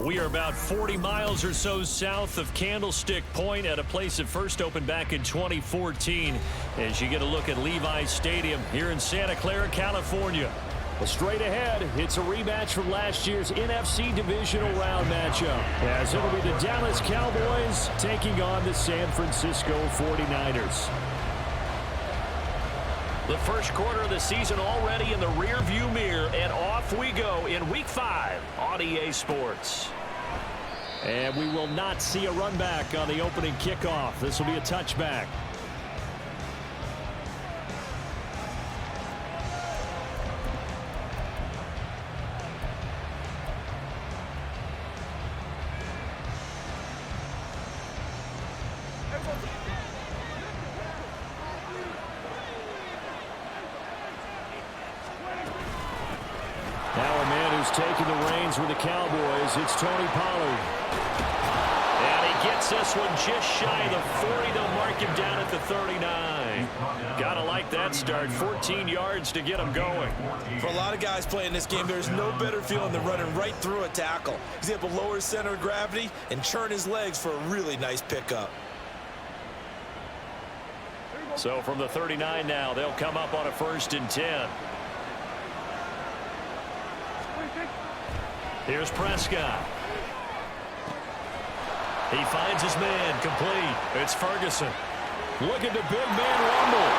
We are about 40 miles or so south of Candlestick Point at a place that first opened back in 2014 as you get a look at Levi's Stadium here in Santa Clara, California. Well, straight ahead, it's a rematch from last year's NFC Divisional Round matchup, as it'll be the Dallas Cowboys taking on the San Francisco 49ers. The first quarter of the season already in the rearview mirror, and off we go in Week 5 on EA Sports. And we will not see a run back on the opening kickoff. This will be a touchback. Taking the reins with the Cowboys, it's Tony Pollard. And he gets this one just shy of the 40. They'll mark him down at the 39. Gotta like that start. 14 yards to get him going. For a lot of guys playing this game, there's no better feeling than running right through a tackle. He's able to lower his center of gravity and churn his legs for a really nice pickup. So from the 39 now, they'll come up on a 1st and 10. Here's Prescott. He finds his man, complete. It's Ferguson. Look at the big man rumble.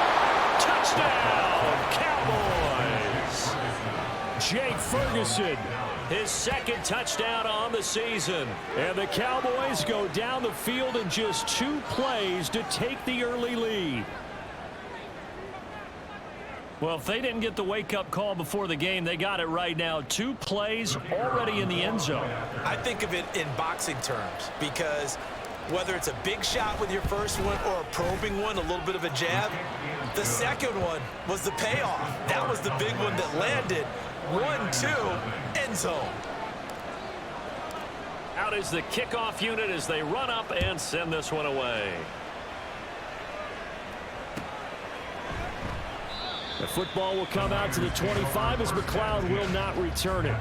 Touchdown, Cowboys. Jake Ferguson. His 2nd touchdown on the season. And the Cowboys go down the field in just 2 plays to take the early lead. Well, if they didn't get the wake-up call before the game, they got it right now. 2 plays already in the end zone. I think of it in boxing terms because whether it's a big shot with your first one or a probing one, a little bit of a jab, the second one was the payoff. That was the big one that landed. 1-2, end zone. Out is the kickoff unit as they run up and send this one away. The football will come out to the 25 as McLeod will not return it.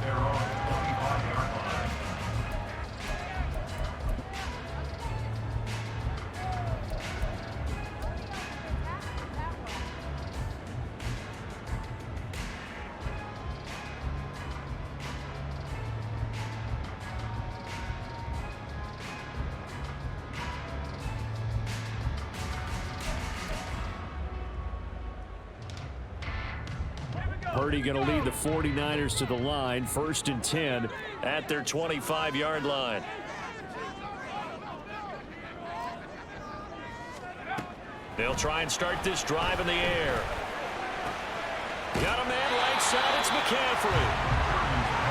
Purdy going to lead the 49ers to the line, 1st and 10 at their 25-yard line. They'll try and start this drive in the air. Got a man right side. It's McCaffrey.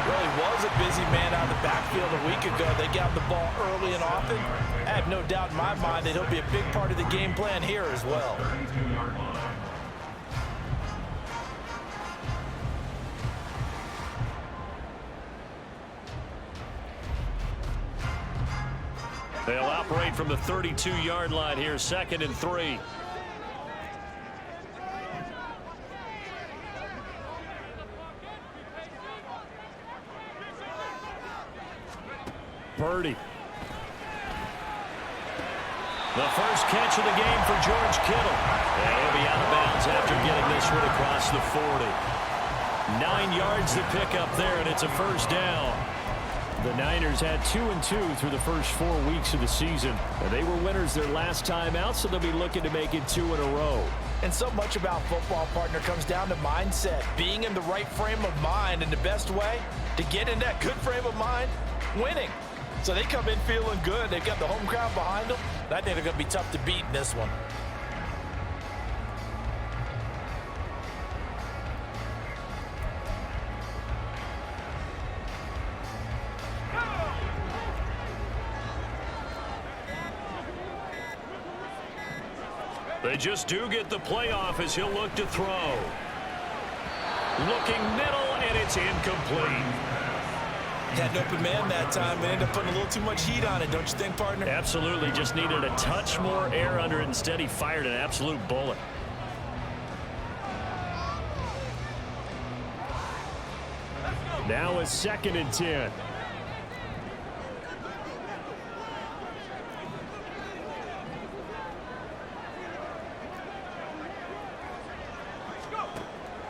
Well, he was a busy man out of the backfield a week ago. They got the ball early and often. I have no doubt in my mind that he'll be a big part of the game plan here as well. They'll operate from the 32-yard line here, 2nd and 3. Purdy. The first catch of the game for George Kittle. And he'll be out of bounds after getting this one across the 40. 9 yards to pick up there, and it's a 1st down. The Niners had 2-2 through the first 4 weeks of the season. And they were winners their last time out, so they'll be looking to make it 2 in a row. And so much about football, partner, comes down to mindset. Being in the right frame of mind, and the best way to get in that good frame of mind, winning. So they come in feeling good. They've got the home crowd behind them. I think they're going to be tough to beat in this one. They just do get the playoff as he'll look to throw. Looking middle, and it's incomplete. Had an open man that time and ended up putting a little too much heat on it, don't you think, partner? Absolutely. Just needed a touch more air under it. Instead, he fired an absolute bullet. Now it's 2nd and 10.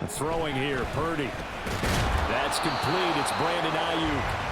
Throwing here, Purdy. That's complete. It's Brandon Ayuk.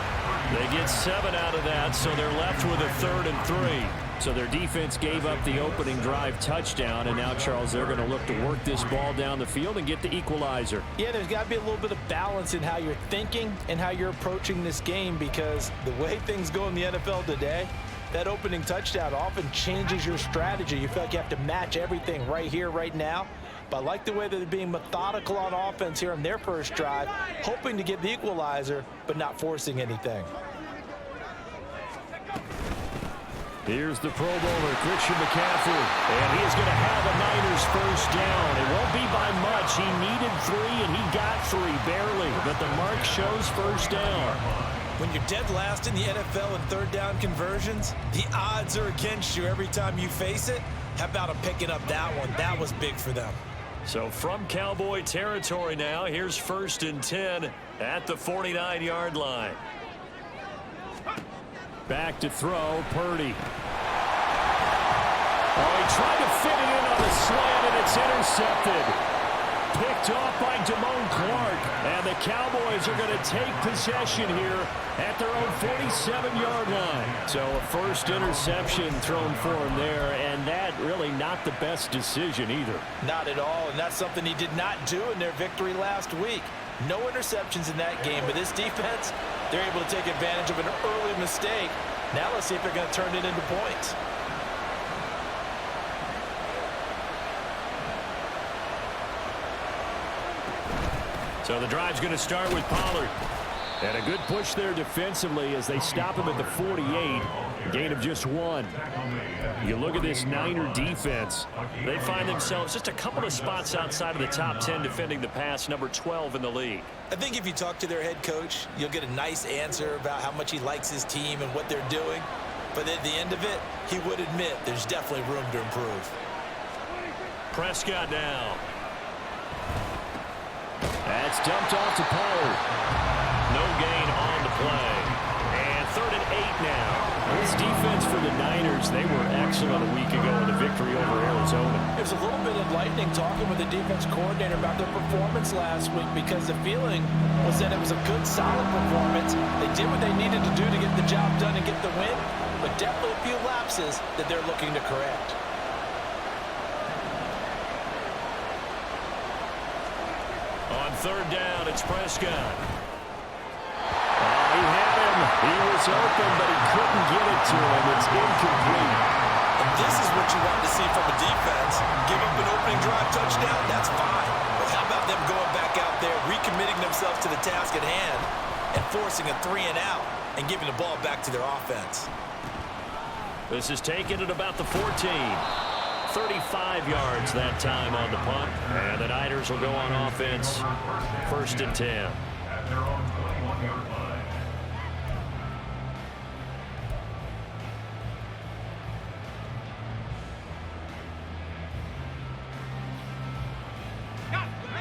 They get 7 out of that, so they're left with a 3rd and 3. So their defense gave up the opening drive touchdown, and now, Charles, they're going to look to work this ball down the field and get the equalizer. Yeah, there's got to be a little bit of balance in how you're thinking and how you're approaching this game, because the way things go in the NFL today, that opening touchdown often changes your strategy. You feel like you have to match everything right here, right now. But I like the way that they're being methodical on offense here on their first drive, hoping to get the equalizer, but not forcing anything. Here's the Pro Bowler, Christian McCaffrey. And he is going to have a Niners first down. It won't be by much. He needed 3, and he got 3, barely. But the mark shows first down. When you're dead last in the NFL in 3rd down conversions, the odds are against you every time you face it. How about him picking up that one? That was big for them. So from Cowboy territory now, here's 1st and 10 at the 49-yard line. Back to throw, Purdy. Oh, he tried to fit it in on the slant, and it's intercepted. Picked off by Damone Clark, and the Cowboys are going to take possession here at their own 47-yard line. So a first interception thrown for him there, and that really not the best decision either. Not at all, and that's something he did not do in their victory last week. No interceptions in that game, but this defense, they're able to take advantage of an early mistake. Now let's see if they're going to turn it into points. So the drive's going to start with Pollard. And a good push there defensively as they stop him at the 48. Gain of just 1. You look at this Niner defense. They find themselves just a couple of spots outside of the top 10 defending the pass, number 12 in the league. I think if you talk to their head coach, you'll get a nice answer about how much he likes his team and what they're doing. But at the end of it, he would admit there's definitely room to improve. Prescott now. That's dumped off to Pollard. No gain on the play. And 3rd and 8 now. This defense for the Niners, they were excellent a week ago in the victory over Arizona. There's a little bit enlightening talking with the defense coordinator about their performance last week, because the feeling was that it was a good, solid performance. They did what they needed to do to get the job done and get the win, but definitely a few lapses that they're looking to correct. On 3rd down, it's Prescott. He had him. He was open, but he couldn't get it to him. It's incomplete. And this is what you want to see from a defense. Give up an opening drive touchdown, that's fine. But how about them going back out there, recommitting themselves to the task at hand, and forcing a 3 and out, and giving the ball back to their offense? This is taken at about the 14. 35 yards that time on the punt. And the Niners will go on offense. 1st and 10.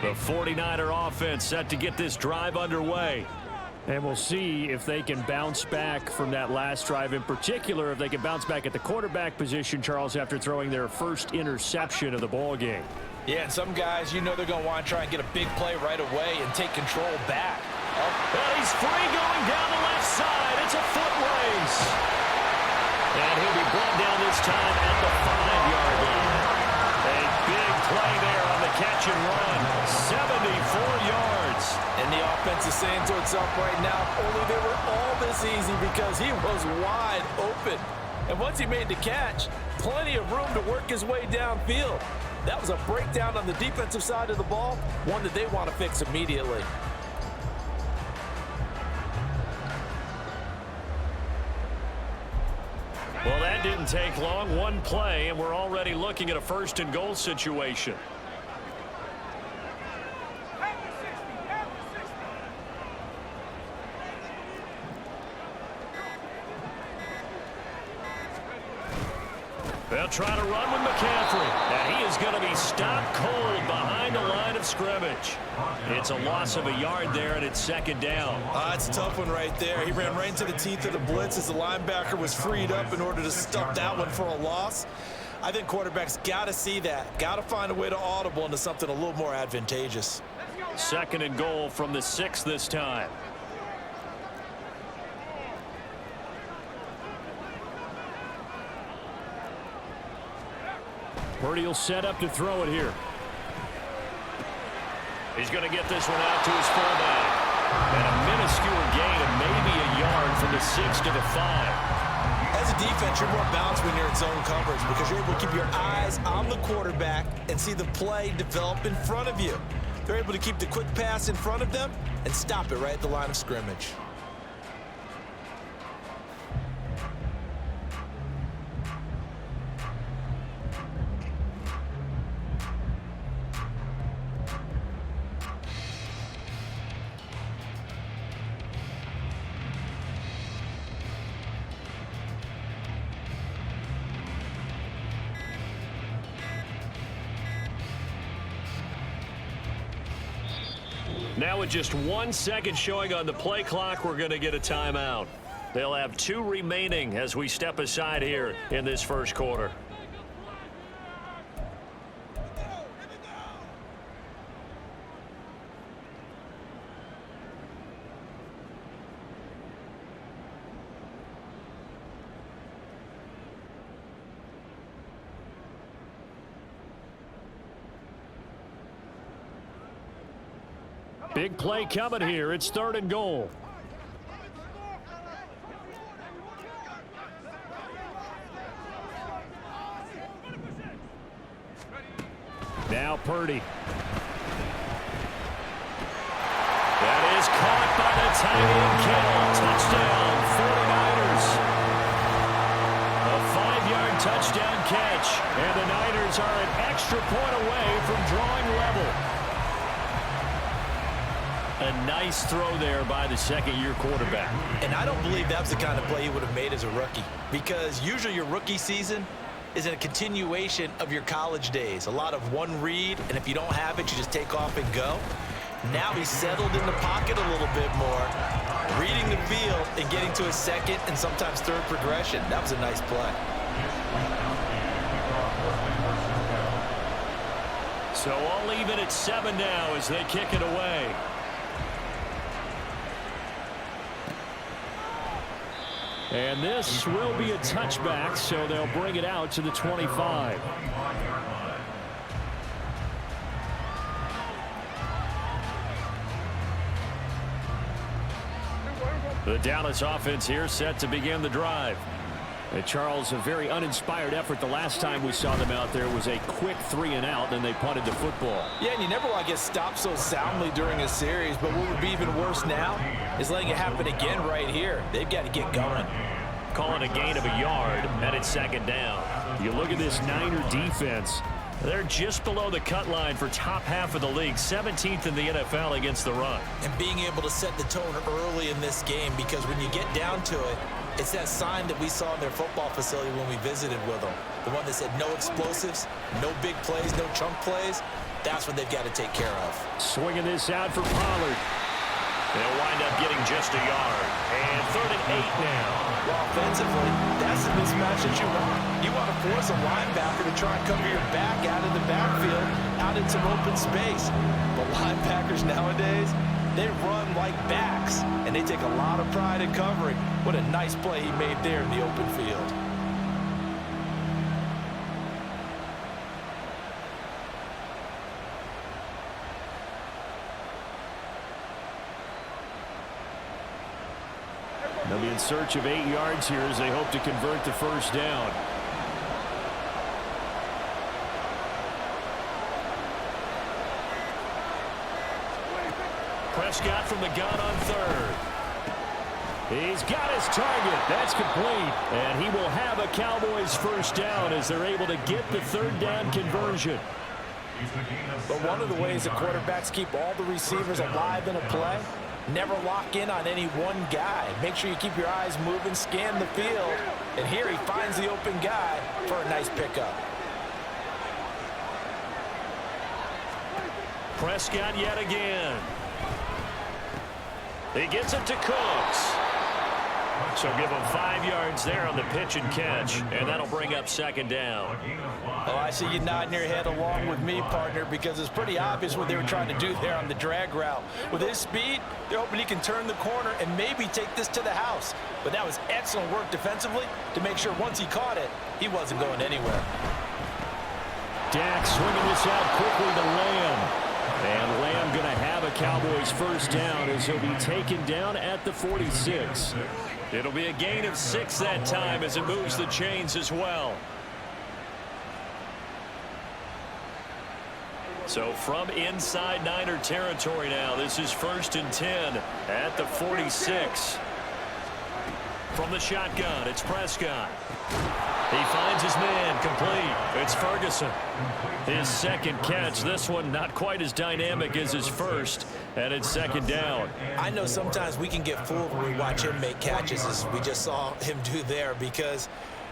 The 49er offense set to get this drive underway. And we'll see if they can bounce back from that last drive, in particular if they can bounce back at the quarterback position, Charles, after throwing their first interception of the ball game. Yeah, and some guys, you know they're going to want to try and get a big play right away and take control back. Well, he's free going down the left side. It's a foot race. And he'll be brought down this time at the 5-yard line. A big play there on the catch and run. 74 yards. And the offense is saying to itself right now, only they were all this easy because he was wide open. And once he made the catch, plenty of room to work his way downfield. That was a breakdown on the defensive side of the ball, one that they want to fix immediately. Well, that didn't take long. One play, and we're already looking at a 1st and goal situation. They'll try to run with McCaffrey. And he is going to be stopped cold behind the line of scrimmage. It's a loss of a yard there, and it's 2nd down. It's a tough one right there. He ran right into the teeth of the blitz as the linebacker was freed up in order to stop that one for a loss. I think quarterbacks got to see that. Got to find a way to audible into something a little more advantageous. 2nd and goal from the 6 this time. Purdy will set up to throw it here. He's going to get this one out to his fullback. And a minuscule gain of maybe a yard from the 6 to the 5. As a defense, you're more balanced when you're in zone coverage because you're able to keep your eyes on the quarterback and see the play develop in front of you. They're able to keep the quick pass in front of them and stop it right at the line of scrimmage. Now with just 1 second showing on the play clock, we're going to get a timeout. They'll have 2 remaining as we step aside here in this first quarter. Big play coming here. It's 3rd and goal. Now Purdy. That is caught by the tight end, Kittle. Touchdown, 49ers. A 5-yard touchdown catch. And the Niners are an extra point away from drawing level. A nice throw there by the 2nd-year quarterback. And I don't believe that's the kind of play he would have made as a rookie because usually your rookie season is a continuation of your college days. A lot of one read, and if you don't have it, you just take off and go. Now he's settled in the pocket a little bit more, reading the field and getting to his 2nd and sometimes 3rd progression. That was a nice play. So I'll leave it at 7 now as they kick it away. And this will be a touchback, so they'll bring it out to the 25. The Dallas offense here set to begin the drive. And Charles, a very uninspired effort the last time we saw them out there was a quick 3-and-out, and they punted the football. Yeah, and you never want to get stopped so soundly during a series, but what would be even worse now is letting it happen again right here. They've got to get going. Calling a gain of a yard, and it's 2nd down. You look at this Niner defense. They're just below the cut line for top half of the league, 17th in the NFL against the run. And being able to set the tone early in this game, because when you get down to it, it's that sign that we saw in their football facility when we visited with them. The one that said no explosives, no big plays, no chunk plays. That's what they've got to take care of. Swinging this out for Pollard. They'll wind up getting just a yard. And 3rd and 8 now. Well, offensively, that's the mismatch that you want. You want to force a linebacker to try and cover your back out of the backfield, out in some open space. But linebackers nowadays, they run like backs, and they take a lot of pride in covering. What a nice play he made there in the open field. They'll be in search of 8 yards here as they hope to convert the 1st down. Prescott from the gun on 3rd. He's got his target. That's complete. And he will have a Cowboys 1st down as they're able to get the 3rd down conversion. But one of the ways the quarterbacks keep all the receivers alive in a play, never lock in on any one guy. Make sure you keep your eyes moving, scan the field. And here he finds the open guy for a nice pickup. Prescott yet again. He gets it to Cooks. So give them 5 yards there on the pitch and catch, and that'll bring up second down. Oh, I see you nodding your head along with me, partner, because it's pretty obvious what they were trying to do there on the drag route. With his speed, they're hoping he can turn the corner and maybe take this to the house. But that was excellent work defensively to make sure once he caught it, he wasn't going anywhere. Dak swinging this out quickly to Lamb. And Lamb going to have a Cowboys first down as he'll be taken down at the 46. It'll be a gain of 6 that time as it moves the chains as well. So from inside Niner territory now, this is 1st and 10 at the 46. From the shotgun, it's Prescott. He finds his man, complete. It's Ferguson. His second catch. This one not quite as dynamic as his first, and it's second down. I know sometimes we can get fooled when we watch him make catches, as we just saw him do there, because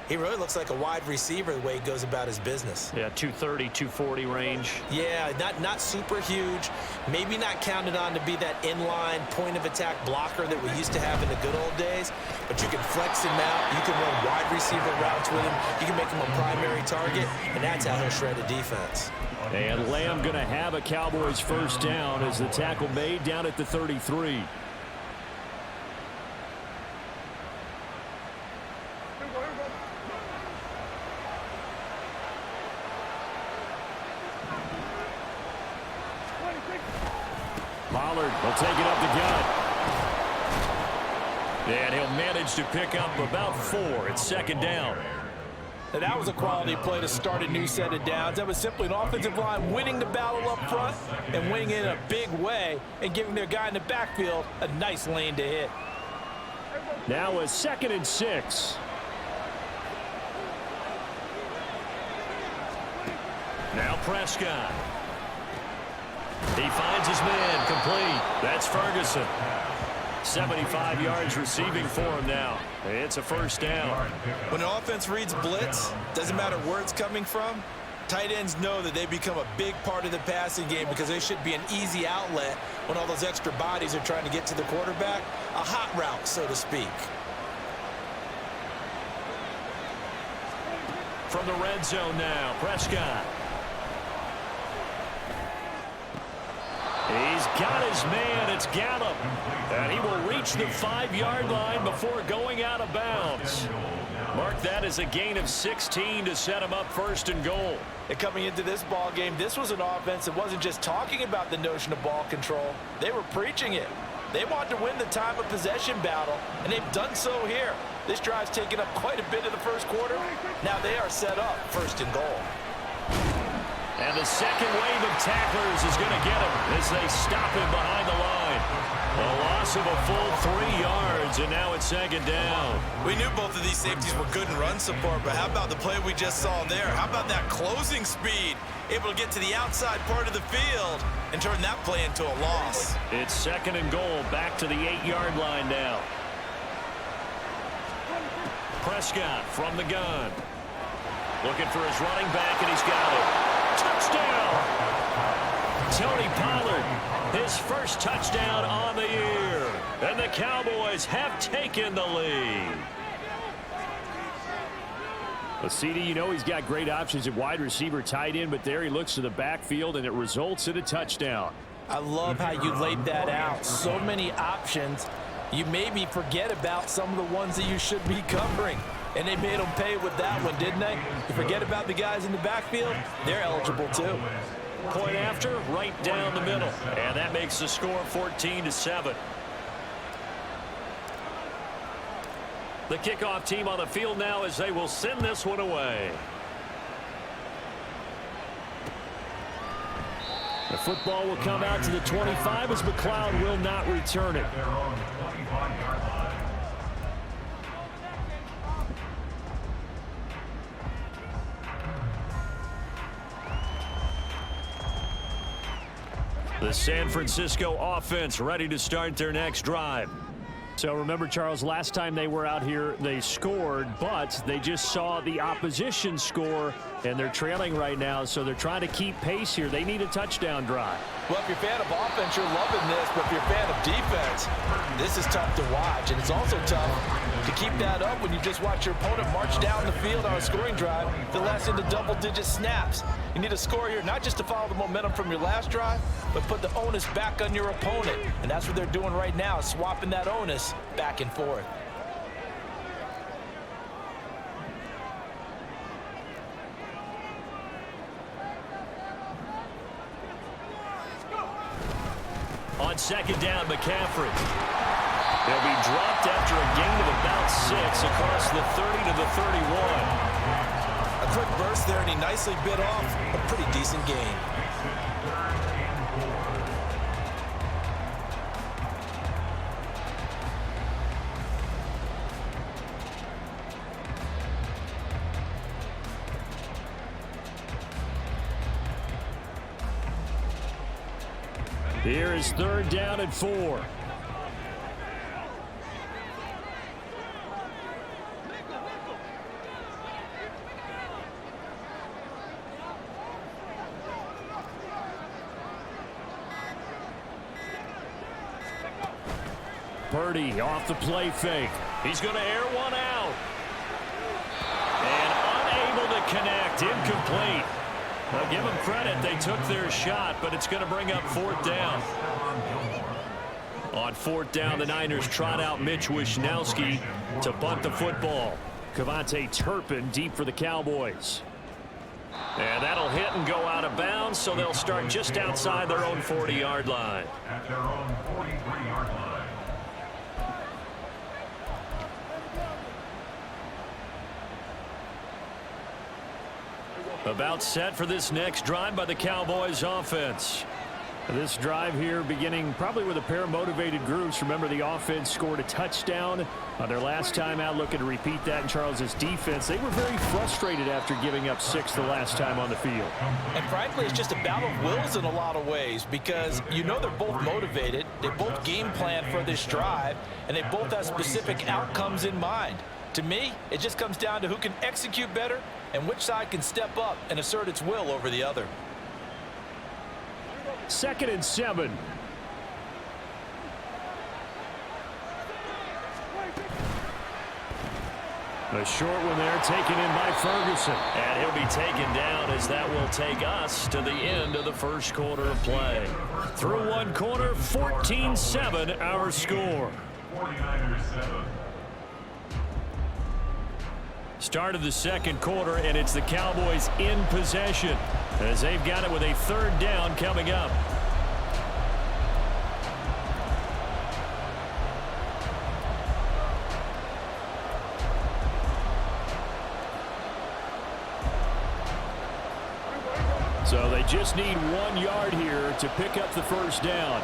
he really looks like a wide receiver the way he goes about his business. Yeah, 230, 240 range. Yeah, not super huge. Maybe not counted on to be that inline point-of-attack blocker that we used to have in the good old days. But you can flex him out. You can run wide receiver routes with him. You can make him a primary target, and that's how he'll shred a defense. And Lamb going to have a Cowboys first down as the tackle made down at the 33. Pollard will take it up the gut. And he'll manage to pick up about 4. It's second down. And that was a quality play to start a new set of downs. That was simply an offensive line winning the battle up front and winning it in a big way and giving their guy in the backfield a nice lane to hit. Now a 2nd and 6. Now Prescott. He finds his man, complete. That's Ferguson. 75 yards receiving for him now. It's a first down. When an offense reads blitz, doesn't matter where it's coming from, tight ends know that they become a big part of the passing game because they should be an easy outlet when all those extra bodies are trying to get to the quarterback. A hot route, so to speak. From the red zone now, Prescott. He's got his man. It's Gallup. And he will reach the 5-yard line before going out of bounds. Mark that as a gain of 16 to set him up 1st and goal. And coming into this ball game, this was an offense that wasn't just talking about the notion of ball control. They were preaching it. They wanted to win the time of possession battle, and they've done so here. This drive's taken up quite a bit of the first quarter. Now they are set up 1st and goal. And the second wave of tacklers is going to get him as they stop him behind the line. A loss of a full 3 yards, and now it's second down. We knew both of these safeties were good in run support, but how about the play we just saw there? How about that closing speed? Able to get to the outside part of the field and turn that play into a loss. It's 2nd and goal, back to the 8-yard line now. Prescott from the gun. Looking for his running back, and he's got it. Touchdown! Tony Pollard, his first touchdown on the year. And the Cowboys have taken the lead. Well, CD, you know he's got great options at wide receiver, tight end, but there he looks to the backfield, and it results in a touchdown. I love how you laid that out. So many options. You maybe forget about some of the ones that you should be covering. And they made them pay with that one, didn't they? You forget about the guys in the backfield, they're eligible too. Point after, right down the middle. And that makes the score 14-7. The kickoff team on the field now as they will send this one away. The football will come out to the 25 as McLeod will not return it. The San Francisco offense ready to start their next drive. So remember, Charles, last time they were out here, they scored, but they just saw the opposition score, and they're trailing right now, so they're trying to keep pace here. They need a touchdown drive. Well, if you're a fan of offense, you're loving this, but if you're a fan of defense, this is tough to watch, and it's also tough To keep that up when you just watch your opponent march down the field on a scoring drive that lasts into double-digit snaps. You need a score here, not just to follow the momentum from your last drive, but put the onus back on your opponent. And that's what they're doing right now, swapping that onus back and forth. On second down, McCaffrey. He'll be dropped after a gain of about 6 across the 30 to the 31. A quick burst there, and he nicely bit off a pretty decent gain. Here is third down and 4. Purdy off the play fake. He's going to air one out. And unable to connect. Incomplete. Well, give them credit. They took their shot, but it's going to bring up fourth down. On fourth down, the Niners trot out Mitch Wishnowsky to punt the football. Kevontae Turpin deep for the Cowboys. And that'll hit and go out of bounds, so they'll start just outside their own 40-yard line. At their own 43-yard line. About set for this next drive by the Cowboys offense. This drive here beginning probably with a pair of motivated groups. Remember, the offense scored a touchdown on their last time out, looking to repeat that in Charles's defense. They were very frustrated after giving up 6 the last time on the field. And frankly, it's just a battle of wills in a lot of ways, because you know they're both motivated, they both game plan for this drive, and they both have specific outcomes in mind. To me, it just comes down to who can execute better and which side can step up and assert its will over the other. 2nd and 7. A short one there, taken in by Ferguson. And he'll be taken down as that will take us to the end of the first quarter of play. Through one quarter, 14-7 our score. 49ers 7. Start of the second quarter, and it's the Cowboys in possession as they've got it with a third down coming up. So they just need 1 yard here to pick up the first down.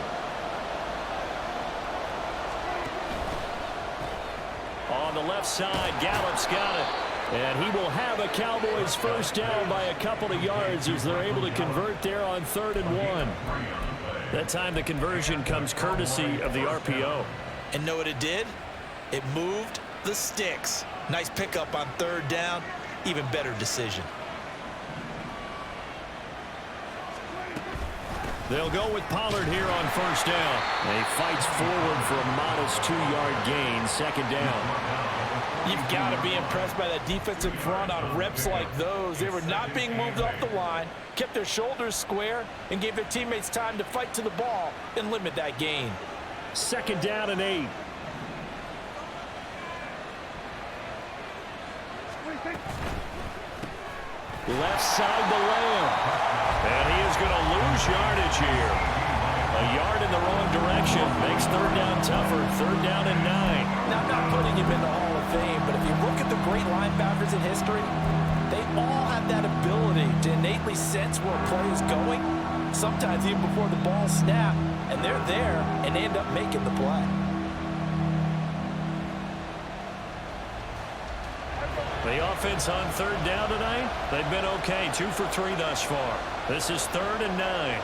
On the left side, Gallup's got it. And he will have a Cowboys first down by a couple of yards as they're able to convert there on 3rd and 1. That time the conversion comes courtesy of the RPO. And know what it did? It moved the sticks. Nice pickup on 3rd down. Even better decision. They'll go with Pollard here on first down. And he fights forward for a modest 2-yard gain, 2nd down. You've got to be impressed by that defensive front on reps like those. They were not being moved off the line, kept their shoulders square, and gave their teammates time to fight to the ball and limit that gain. 2nd down and 8. Left side to Lamb. And he is going to lose yardage here. A yard in the wrong direction makes 3rd down tougher. 3rd down and 9. Now, I'm not putting him in the Hall of Fame, but if you look at the great linebackers in history, they all have that ability to innately sense where a play is going, sometimes even before the ball snaps, and they're there and they end up making the play. The offense on 3rd down tonight, they've been okay. 2 for 3 thus far. This is 3rd and 9.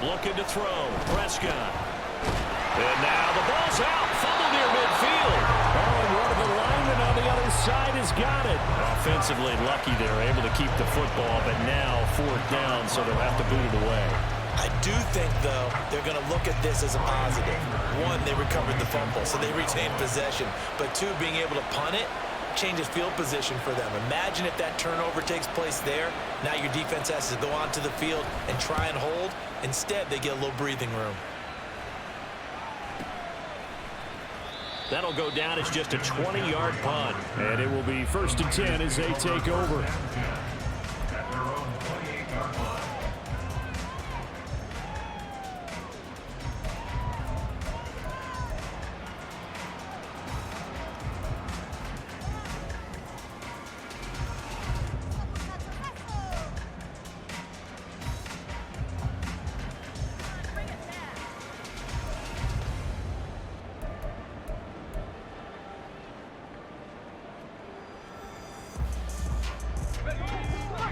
Looking to throw. Prescott. And now the ball's out. Fumble near midfield. Oh, and one of the linemen on the other side has got it. Offensively lucky they're able to keep the football, but now 4th down, so they'll have to boot it away. I do think, though, they're going to look at this as a positive. One, they recovered the fumble, so they retained possession. But two, being able to punt it changes field position for them. Imagine if that turnover takes place there. Now your defense has to go onto the field and try and hold. Instead, they get a little breathing room. That'll go down as just a 20-yard punt. And it will be 1st and 10 as they take over. At their own 28-yard line.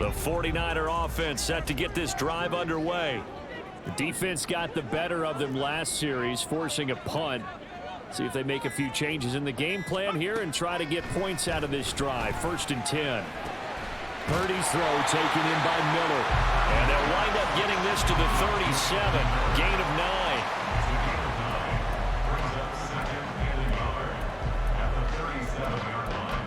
The 49er offense set to get this drive underway. The defense got the better of them last series, forcing a punt. See if they make a few changes in the game plan here and try to get points out of this drive. 1st and 10. Purdy's throw taken in by Miller. And they'll wind up getting this to the 37. Gain of 9. Brings up second and yard at the 37-yard line.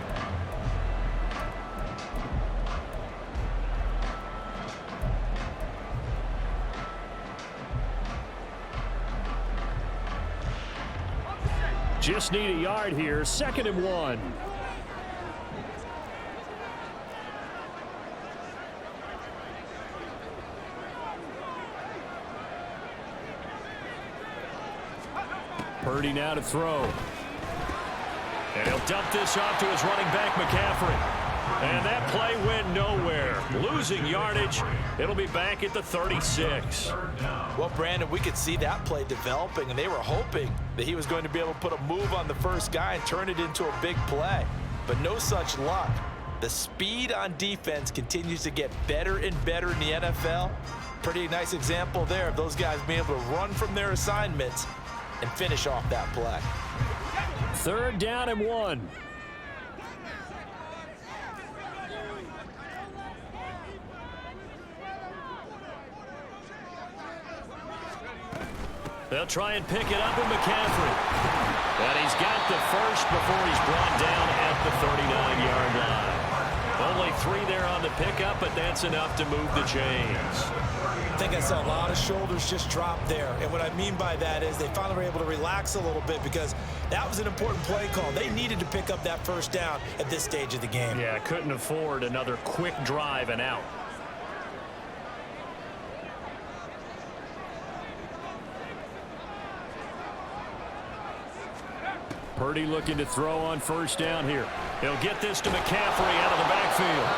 Just need a yard here. 2nd and 1. Purdy now to throw. And he'll dump this off to his running back, McCaffrey. And that play went nowhere. Losing yardage. It'll be back at the 36. Well, Brandon, we could see that play developing, and they were hoping that he was going to be able to put a move on the first guy and turn it into a big play. But no such luck. The speed on defense continues to get better and better in the NFL. Pretty nice example there of those guys being able to run from their assignments and finish off that play. 3rd down and 1. They'll try and pick it up with McCaffrey. And he's got the first before he's brought down at the 39-yard line. Only 3 there on the pickup, but that's enough to move the chains. I think I saw a lot of shoulders just drop there. And what I mean by that is they finally were able to relax a little bit because that was an important play call. They needed to pick up that first down at this stage of the game. Yeah, couldn't afford another quick drive and out. Purdy looking to throw on 1st down here. He'll get this to McCaffrey out of the backfield.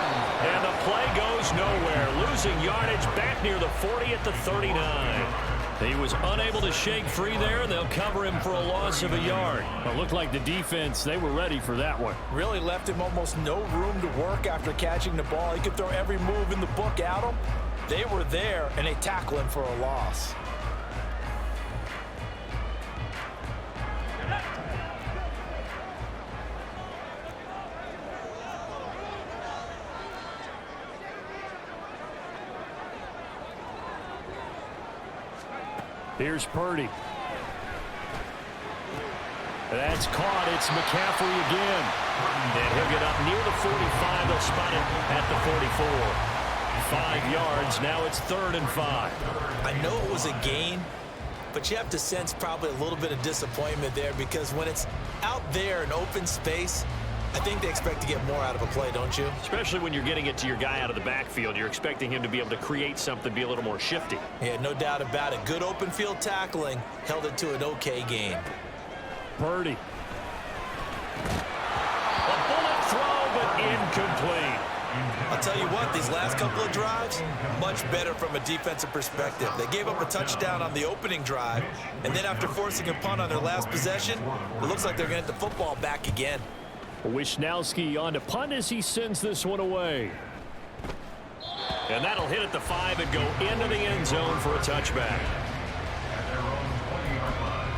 And the play goes nowhere. Losing yardage back near the 40 at the 39. He was unable to shake free there. They'll cover him for a loss of a yard. It looked like the defense, they were ready for that one. Really left him almost no room to work after catching the ball. He could throw every move in the book at him. They were there, and they tackle him for a loss. Here's Purdy. That's caught. It's McCaffrey again. And he'll get up near the 45. They'll spot it at the 44. 5 yards. Now it's 3rd and 5. I know it was a gain, but you have to sense probably a little bit of disappointment there because when it's out there in open space, I think they expect to get more out of a play, don't you? Especially when you're getting it to your guy out of the backfield. You're expecting him to be able to create something, be a little more shifty. Yeah, no doubt about it. Good open field tackling held it to an okay gain. Purdy. A bullet throw, but incomplete. I'll tell you what, these last couple of drives, much better from a defensive perspective. They gave up a touchdown on the opening drive, and then after forcing a punt on their last possession, it looks like they're going to get the football back again. Wisnowski on to punt as he sends this one away. And that'll hit at the 5 and go into the end zone for a touchback. At their own 20-yard line.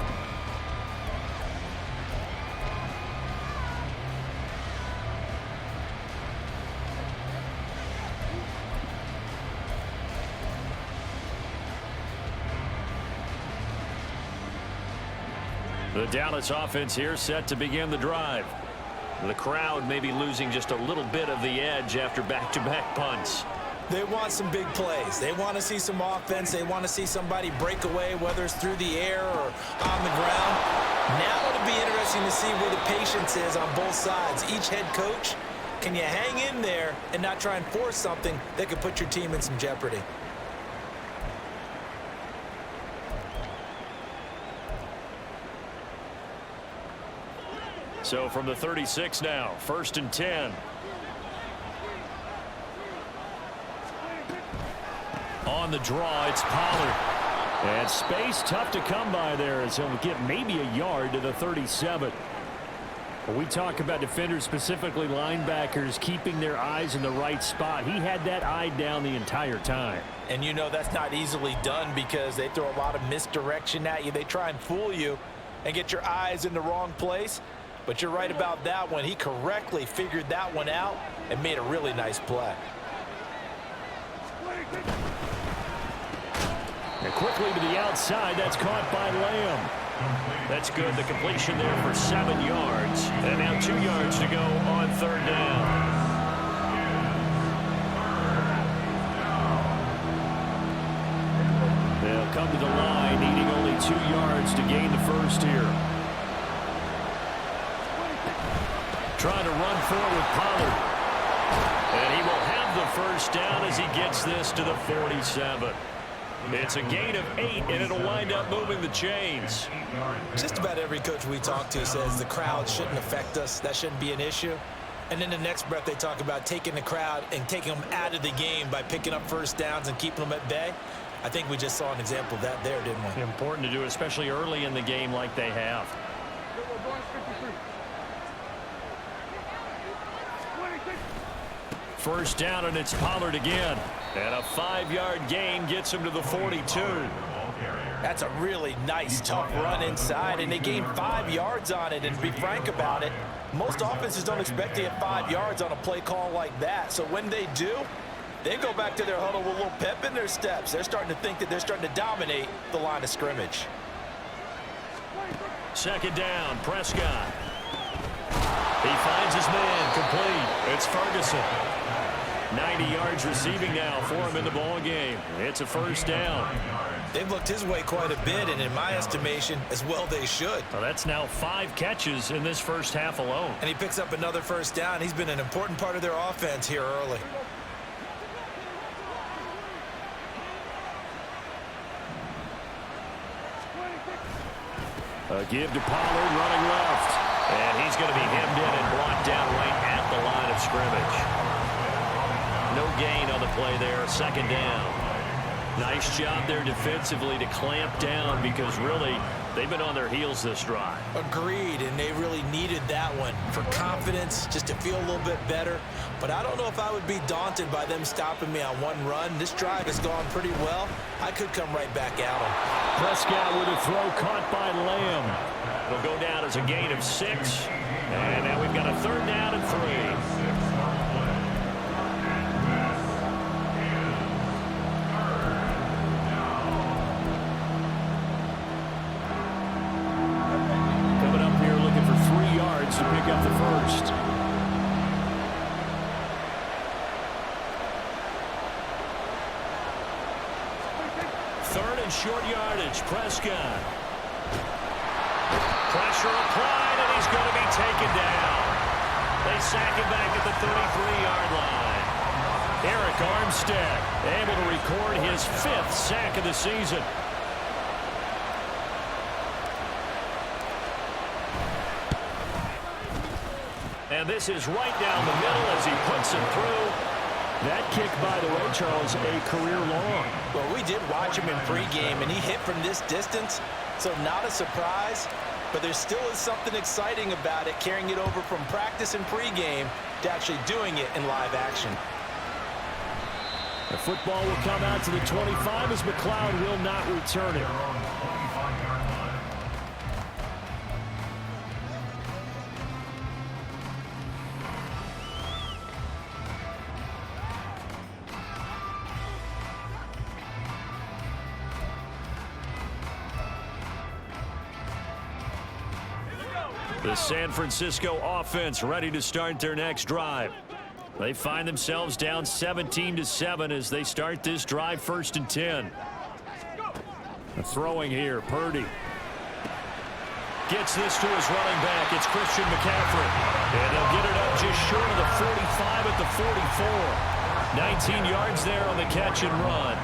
The Dallas offense here set to begin the drive. The crowd may be losing just a little bit of the edge after back-to-back punts. They want some big plays. They want to see some offense. They want to see somebody break away, whether it's through the air or on the ground. Now it'll be interesting to see where the patience is on both sides. Each head coach, can you hang in there and not try and force something that could put your team in some jeopardy? So from the 36 now, 1st and 10. On the draw, it's Pollard. And space tough to come by there as he'll get maybe a yard to the 37. When we talk about defenders, specifically linebackers, keeping their eyes in the right spot, he had that eye down the entire time. And you know that's not easily done because they throw a lot of misdirection at you. They try and fool you and get your eyes in the wrong place. But you're right about that one. He correctly figured that one out and made a really nice play. And quickly to the outside, that's caught by Lamb. That's good. The completion there for 7 yards. And now 2 yards to go on 3rd down. They'll come to the line, needing only 2 yards to gain the first here. Trying to run forward with Pollard. And he will have the first down as he gets this to the 47. It's a gain of 8, and it'll wind up moving the chains. Just about every coach we talk to says the crowd shouldn't affect us. That shouldn't be an issue. And then the next breath they talk about taking the crowd and taking them out of the game by picking up first downs and keeping them at bay. I think we just saw an example of that there, didn't we? Important to do, especially early in the game like they have. First down, and it's Pollard again. And a 5-yard gain gets him to the 42. That's a really nice, tough run inside, and they gained 5 yards on it. And to be frank about it, most offenses don't expect to get 5 yards on a play call like that. So when they do, they go back to their huddle with a little pep in their steps. They're starting to think that they're starting to dominate the line of scrimmage. 2nd down, Prescott. He finds his man, complete. It's Ferguson. 90 yards receiving now for him in the ball game. It's a first down. They've looked his way quite a bit, and in my estimation, as well they should. Well, that's now 5 catches in this first half alone. And he picks up another first down. He's been an important part of their offense here early. A give to Pollard running left. And he's going to be hemmed in and blocked down right at the line of scrimmage. No gain on the play there, 2nd down. Nice job there defensively to clamp down because really they've been on their heels this drive. Agreed, and they really needed that one for confidence, just to feel a little bit better. But I don't know if I would be daunted by them stopping me on one run. This drive has gone pretty well. I could come right back at them. Prescott with a throw caught by Lamb. It'll go down as a gain of 6. And now we've got a 3rd down and 3. To pick up the first. 3rd and short yardage. Prescott. Pressure applied, and he's going to be taken down. They sack him back at the 33-yard line. Eric Armstead able to record his 5th sack of the season. And this is right down the middle as he puts him through. That kick, by the way, Charles, a career long. Well, we did watch him in pregame, and he hit from this distance, so not a surprise. But there still is something exciting about it, carrying it over from practice and pregame to actually doing it in live action. The football will come out to the 25 as McLeod will not return it. The San Francisco offense ready to start their next drive. They find themselves down 17-7 as they start this drive, 1st and 10. Throwing here, Purdy. Gets this to his running back. It's Christian McCaffrey. And they'll get it up just short of the 45 at the 44. 19 yards there on the catch and run.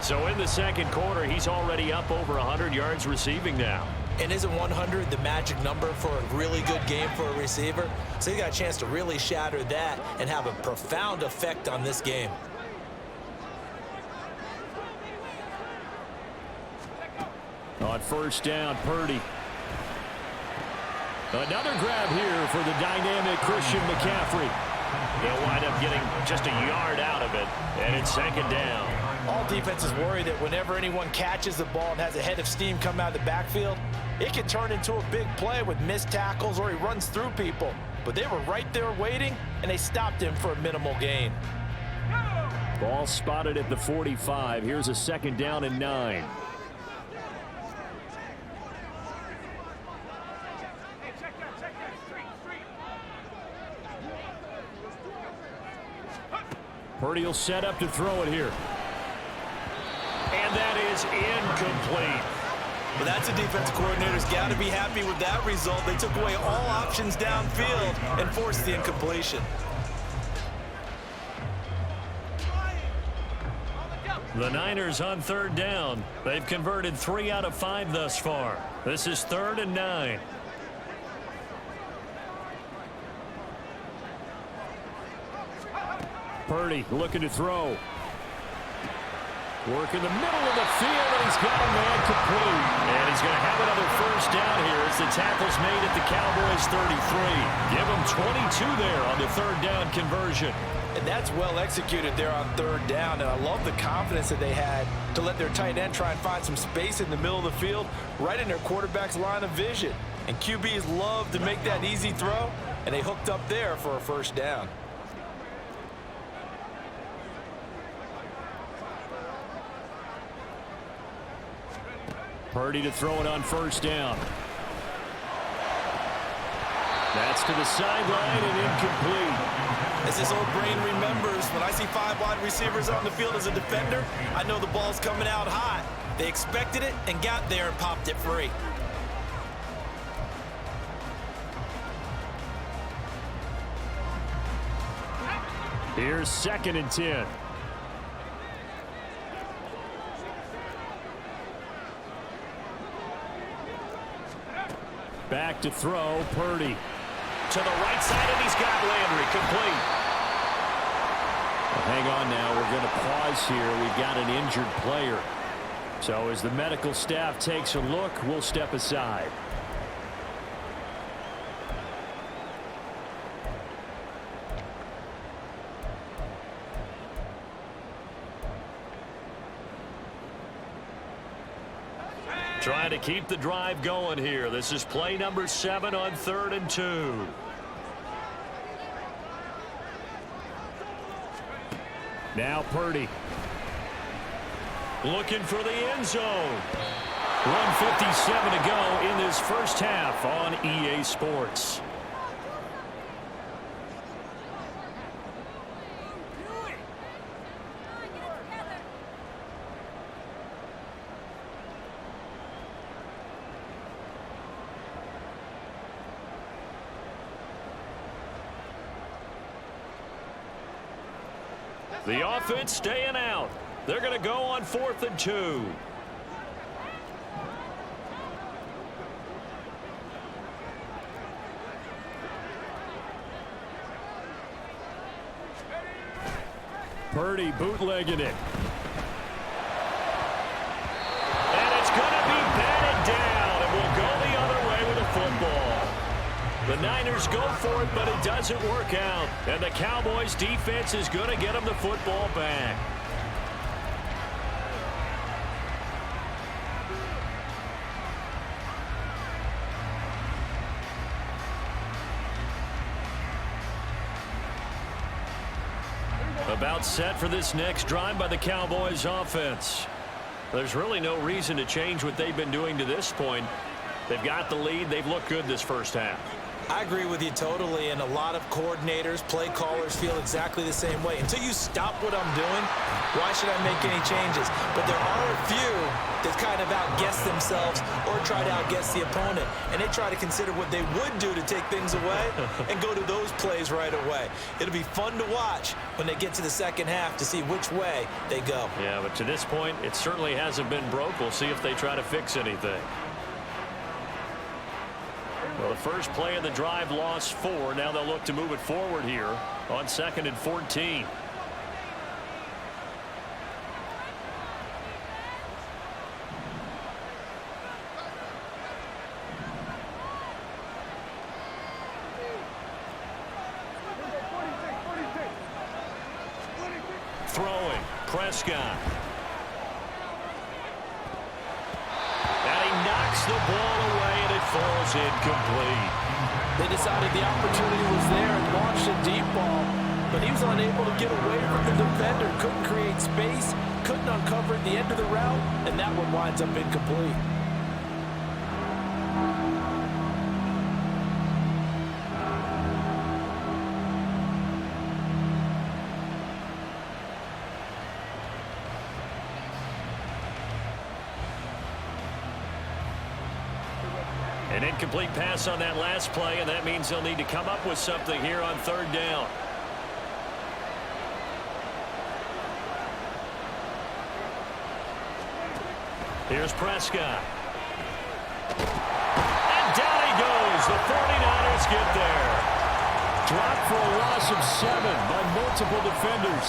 So in the second quarter, he's already up over 100 yards receiving now. And isn't 100 the magic number for a really good game for a receiver? So he got a chance to really shatter that and have a profound effect on this game. On 1st down, Purdy. Another grab here for the dynamic Christian McCaffrey. They'll wind up getting just a yard out of it, and it's 2nd down. All defenses worry that whenever anyone catches the ball and has a head of steam come out of the backfield, it can turn into a big play with missed tackles or he runs through people. But they were right there waiting, and they stopped him for a minimal gain. Ball spotted at the 45. Here's a 2nd down and 9. Purdy will set up to throw it here. And that is incomplete. But that's a defense coordinator's got to be happy with that result. They took away all options downfield and forced the incompletion. The Niners on 3rd down. They've converted 3 out of 5 thus far. This is 3rd and 9. Purdy looking to throw. Work in the middle of the field, and he's got a man complete. And he's going to have another 1st down here as the tackle's made at the Cowboys 33. Give him 22 there on the 3rd down conversion. And that's well executed there on 3rd down. And I love the confidence that they had to let their tight end try and find some space in the middle of the field, right in their quarterback's line of vision. And QBs love to make that easy throw, and they hooked up there for a 1st down. Purdy to throw it on 1st down. That's to the sideline and incomplete. As his old brain remembers, when I see 5 wide receivers on the field as a defender, I know the ball's coming out hot. They expected it and got there and popped it free. Here's 2nd and 10. Back to throw, Purdy. To the right side, and he's got Landry complete. Well, hang on now. We're going to pause here. We've got an injured player. So as the medical staff takes a look, we'll step aside. Trying to keep the drive going here. This is play number 7 on 3rd and 2. Now Purdy. Looking for the end zone. 1:57 to go in this 1st half on EA Sports. The offense staying out. They're going to go on 4th and 2. Purdy bootlegging it. And it's going to be batted down, and we'll go the other way with a football. The Niners go for it, but it doesn't work out. And the Cowboys defense is going to get them the football back. About set for this next drive by the Cowboys offense. There's really no reason to change what they've been doing to this point. They've got the lead. They've looked good this first half. I agree with you totally, and a lot of coordinators, play callers feel exactly the same way. Until you stop what I'm doing, why should I make any changes? But there are a few that kind of outguess themselves or try to outguess the opponent, and they try to consider what they would do to take things away and go to those plays right away. It'll be fun to watch when they get to the second half to see which way they go. Yeah, but to this point, it certainly hasn't been broke. We'll see if they try to fix anything. Well, the first play of the drive lost 4. Now they'll look to move it forward here on 2nd and 14. Throwing, Prescott. And he knocks the ball away, and it falls incomplete. They decided the opportunity was there and launched a deep ball, but he was unable to get away from the defender, couldn't create space, couldn't uncover at the end of the route, and that one winds up incomplete. An incomplete pass on that last play, and that means they'll need to come up with something here on 3rd down. Here's Prescott. And down he goes. The 49ers get there. Dropped for a loss of 7 by multiple defenders.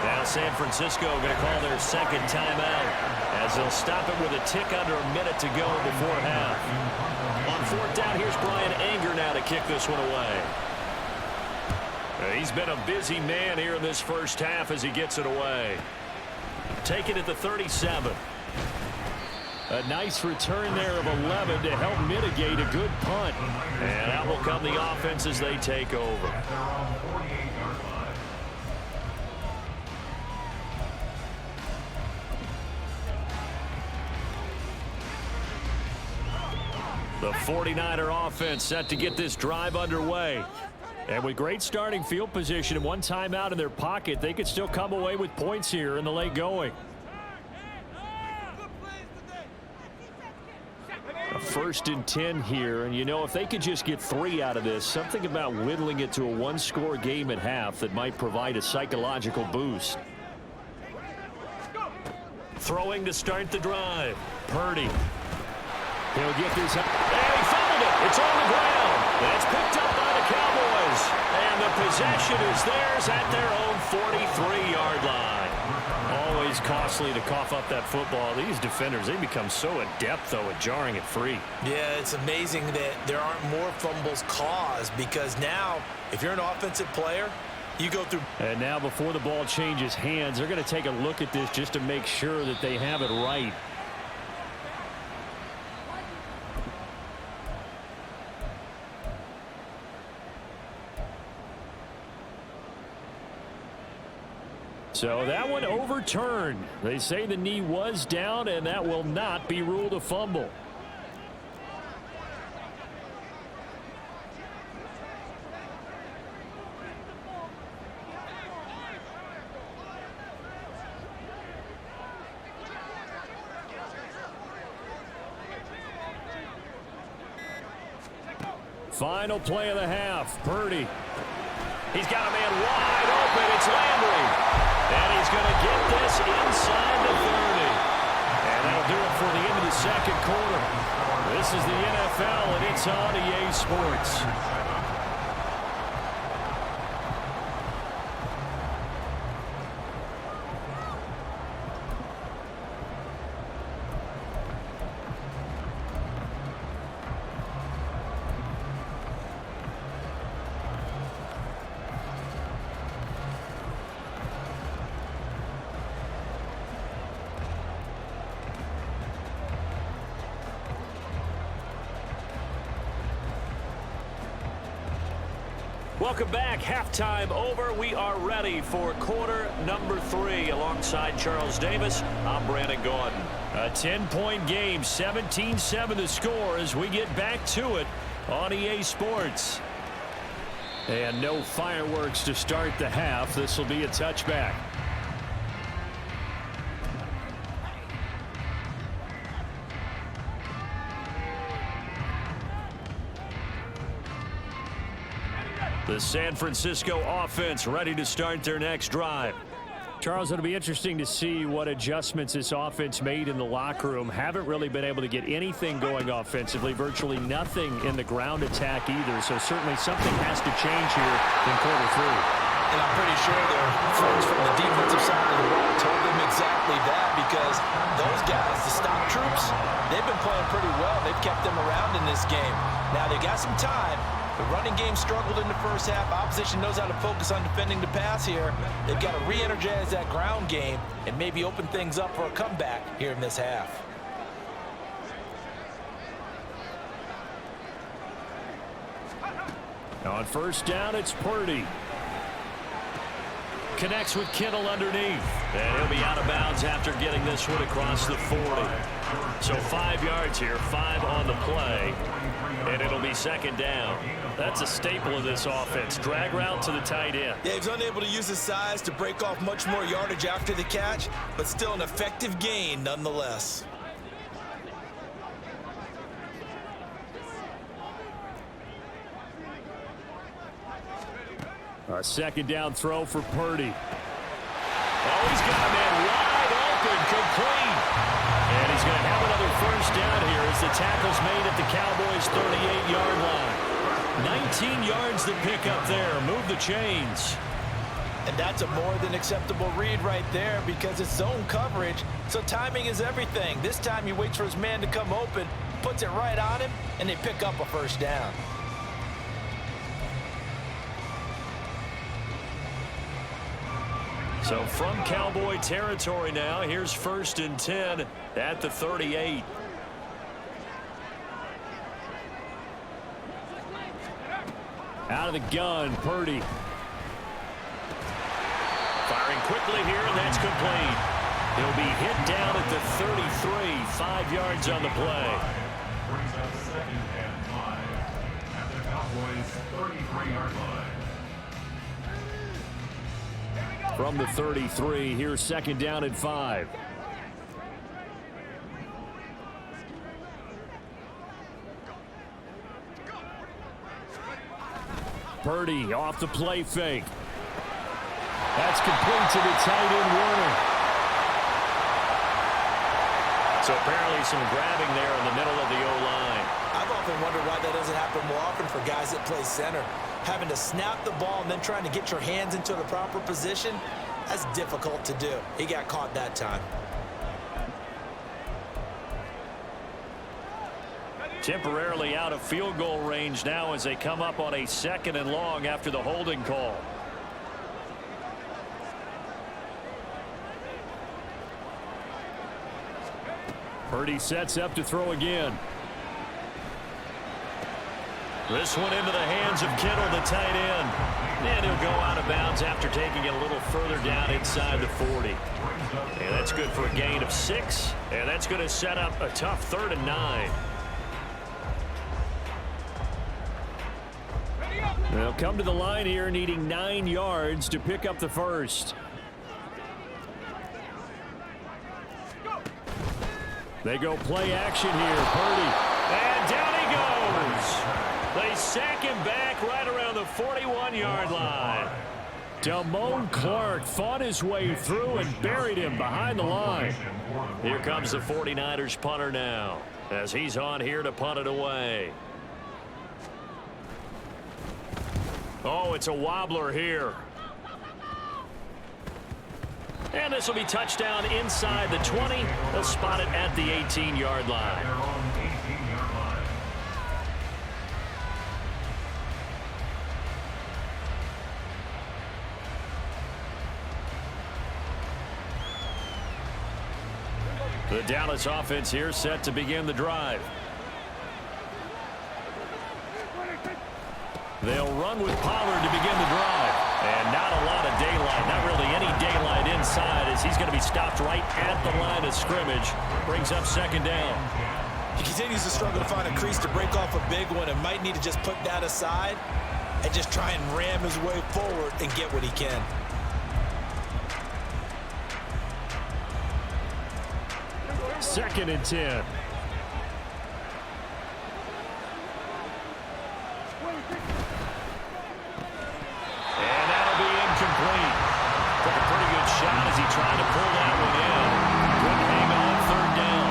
Now San Francisco going to call their second timeout as they'll stop it with a tick under a minute to go before half. On 4th down, here's Brian Anger now to kick this one away. He's been a busy man here in this first half as he gets it away. Take it at the 37. A nice return there of 11 to help mitigate a good punt. And out will come the offense as they take over. The 49er offense set to get this drive underway. And with great starting field position and one timeout in their pocket, they could still come away with points here in the late going. A 1st and 10 here, and you know, if they could just get 3 out of this, something about whittling it to a 1-score game at half that might provide a psychological boost. Throwing to start the drive. Purdy. He'll get this up. And he fumbled it. It's on the ground. And it's picked up by the Cowboys. And the possession is theirs at their own 43-yard line. Always costly to cough up that football. These defenders, they become so adept, though, at jarring it free. Yeah, it's amazing that there aren't more fumbles caused, because now, if you're an offensive player, you go through. And now before the ball changes hands, they're going to take a look at this just to make sure that they have it right. So that one overturned. They say the knee was down, and that will not be ruled a fumble. Final play of the half. Purdy. He's got a man wide open. It's Landry. And he's going to get this inside the 30. And that'll do it for the end of the second quarter. This is the NFL, and it's on EA Sports. Welcome back. Halftime over. We are ready for quarter number 3. Alongside Charles Davis, I'm Brandon Gordon. A 10-point game, 17-7 the score as we get back to it on EA Sports. And no fireworks to start the half. This will be a touchback. The San Francisco offense ready to start their next drive. Charles, it'll be interesting to see what adjustments this offense made in the locker room. Haven't really been able to get anything going offensively, virtually nothing in the ground attack either. So certainly something has to change here in quarter three. And I'm pretty sure their friends from the defensive side of the ball told them exactly that, because those guys, the stock troops, they've been playing pretty well. They've kept them around in this game. Now they got some time. The running game struggled in the first half. Opposition knows how to focus on defending the pass here. They've got to re-energize that ground game and maybe open things up for a comeback here in this half. On first down, it's Purdy. Connects with Kittle underneath. And he'll be out of bounds after getting this one across the 40. So 5 yards here, 5 on the play. And it'll be second down. That's a staple of this offense. Drag route to the tight end. Yeah, he's unable to use his size to break off much more yardage after the catch, but still an effective gain nonetheless. A second down throw for Purdy. Oh, he's got a man wide open, complete. And he's going to have another first down here as the tackle's made at the Cowboys' 38-yard line. 19 yards to pick up there. Move the chains. And that's a more than acceptable read right there, because it's zone coverage, so timing is everything. This time he waits for his man to come open, puts it right on him, and they pick up a first down. So from Cowboy territory now, here's 1st and 10 at the 38. Out of the gun, Purdy. Firing quickly here, and that's complete. He'll be hit down at the 33, 5 yards on the play. Brings up 2nd and 5 at the Cowboys' 33-yard line. From the 33, here's 2nd down and 5. Purdy off the play fake. That's complete to the tight end, Warner. So apparently some grabbing there in the middle of the O-line. I've often wondered why that doesn't happen more often for guys that play center. Having to snap the ball and then trying to get your hands into the proper position, that's difficult to do. He got caught that time. Temporarily out of field goal range now as they come up on a 2nd and long after the holding call. Purdy sets up to throw again. This one into the hands of Kittle, the tight end. And he'll go out of bounds after taking it a little further down inside the 40. And that's good for a gain of 6. And that's going to set up a tough 3rd and 9. They'll come to the line here needing 9 yards to pick up the first. They go play action here. Purdy. And down he goes. They sack him back right around the 41-yard line. Damone Clark fought his way through and buried him behind the line. Here comes the 49ers punter now as he's on here to punt it away. Oh, it's a wobbler here. And this will be touchdown inside the 20. They'll spot it at the 18-yard line. The Dallas offense here set to begin the drive. They'll run with Pollard to begin the drive. And not a lot of daylight, not really any daylight inside, as he's going to be stopped right at the line of scrimmage. Brings up second down. He continues to struggle to find a crease to break off a big one and might need to just put that aside and just try and ram his way forward and get what he can. Second and 10. And that'll be incomplete. Took a pretty good shot as he tried to pull that one in. Couldn't hang on third down.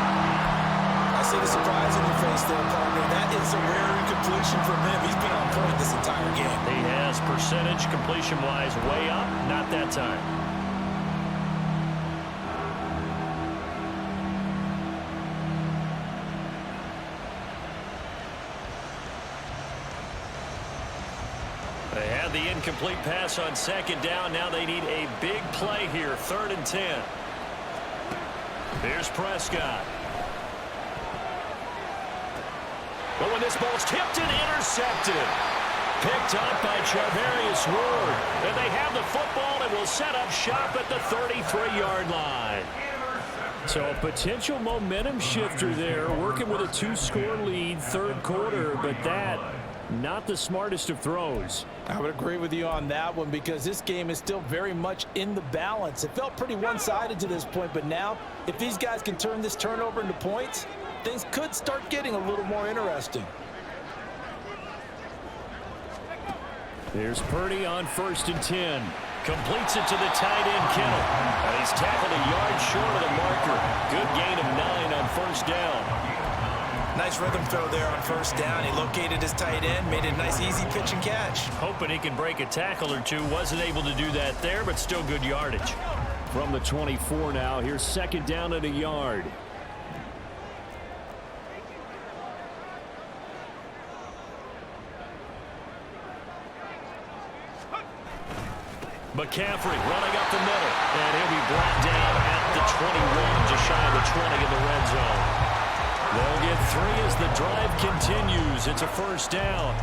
I see the surprise on your face there, partner. That is a rare incompletion from him. He's been on point this entire game. He has percentage completion-wise way up. Not that time. They had the incomplete pass on second down. Now they need a big play here. 3rd and 10. Here's Prescott. But when this ball's tipped and intercepted. Picked up by Charvarius Ward. And they have the football and will set up shop at the 33-yard line. So a potential momentum shifter there, working with a 2-score lead, third quarter, but that not the smartest of throws. I would agree with you on that one because this game is still very much in the balance. It felt pretty one-sided to this point, but now if these guys can turn this turnover into points, things could start getting a little more interesting. There's Purdy on 1st and 10. Completes it to the tight end, Kittle. And he's tackled a yard short of the marker. Good gain of 9 on 1st down. Nice rhythm throw there on 1st down. He located his tight end, made it a nice easy pitch and catch. Hoping he can break a tackle or two. Wasn't able to do that there, but still good yardage. From the 24 now, here's 2nd down at a yard. McCaffrey running up the middle. And he'll be brought down at the 21, just shy of the 20 in the red zone. They'll get 3 as the drive continues. It's a 1st down.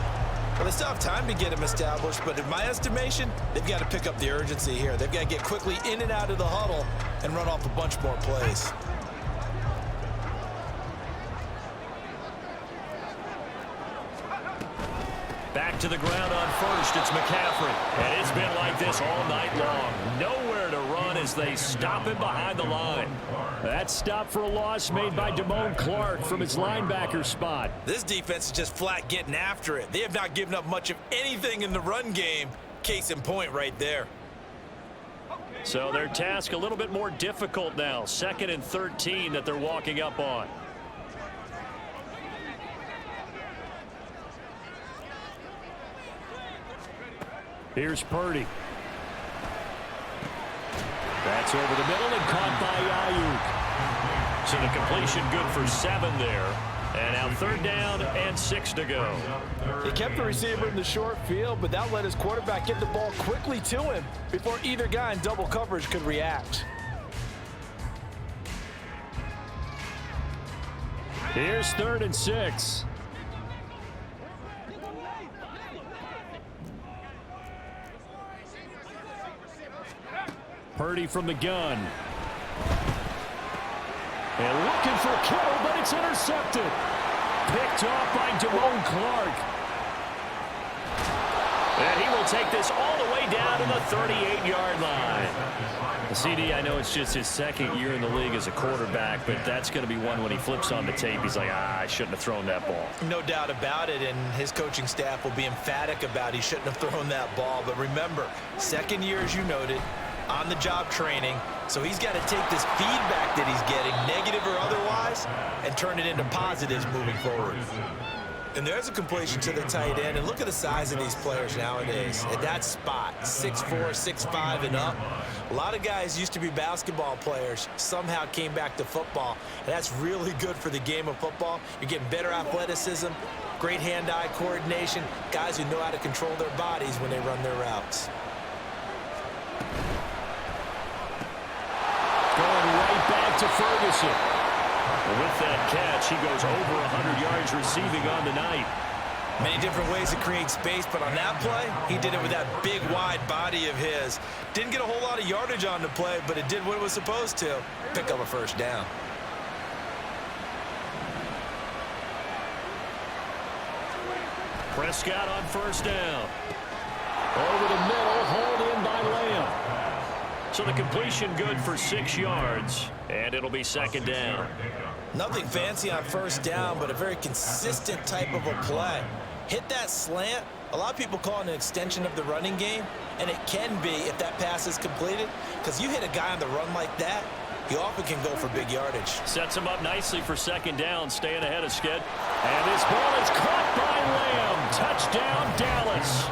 Well, they still have time to get him established, but in my estimation, they've got to pick up the urgency here. They've got to get quickly in and out of the huddle and run off a bunch more plays. Back to the ground on 1st. It's McCaffrey. And it's been like this all night long. Nowhere to run as they stop him behind the line. That stop for a loss made by Damone Clark from his linebacker spot. This defense is just flat getting after it. They have not given up much of anything in the run game. Case in point right there. So their task a little bit more difficult now. 2nd and 13 that they're walking up on. Here's Purdy. That's over the middle and caught by Ayuk. So the completion good for 7 there. And now 3rd down and 6 to go. He kept the receiver in the short field, but that let his quarterback get the ball quickly to him before either guy in double coverage could react. Here's 3rd and 6. Purdy from the gun. And looking for Kittle, but it's intercepted. Picked off by Damone Clark. And he will take this all the way down to the 38-yard line. CD, I know it's just his 2nd year in the league as a quarterback, but that's going to be one when he flips on the tape. He's like, I shouldn't have thrown that ball. No doubt about it, and his coaching staff will be emphatic about he shouldn't have thrown that ball. But remember, 2nd year, as you noted, on-the-job training, so he's got to take this feedback that he's getting, negative or otherwise, and turn it into positives moving forward. And there's a completion to the tight end, and look at the size of these players nowadays. At that spot, 6'4", 6'5", and up. A lot of guys used to be basketball players, somehow came back to football, and that's really good for the game of football. You're getting better athleticism, great hand-eye coordination, guys who know how to control their bodies when they run their routes. Going right back to Ferguson. With that catch, he goes over 100 yards receiving on the night. Many different ways to create space, but on that play, he did it with that big, wide body of his. Didn't get a whole lot of yardage on the play, but it did what it was supposed to. Pick up a first down. Prescott on first down. Over the middle, hauled in by Lamb. So the completion good for 6 yards, and it'll be second down. Nothing fancy on first down, but a very consistent type of a play. Hit that slant. A lot of people call it an extension of the running game, and it can be if that pass is completed, because you hit a guy on the run like that, he often can go for big yardage. Sets him up nicely for second down, staying ahead of Skid. And this ball is caught by Lamb. Touchdown, Dallas.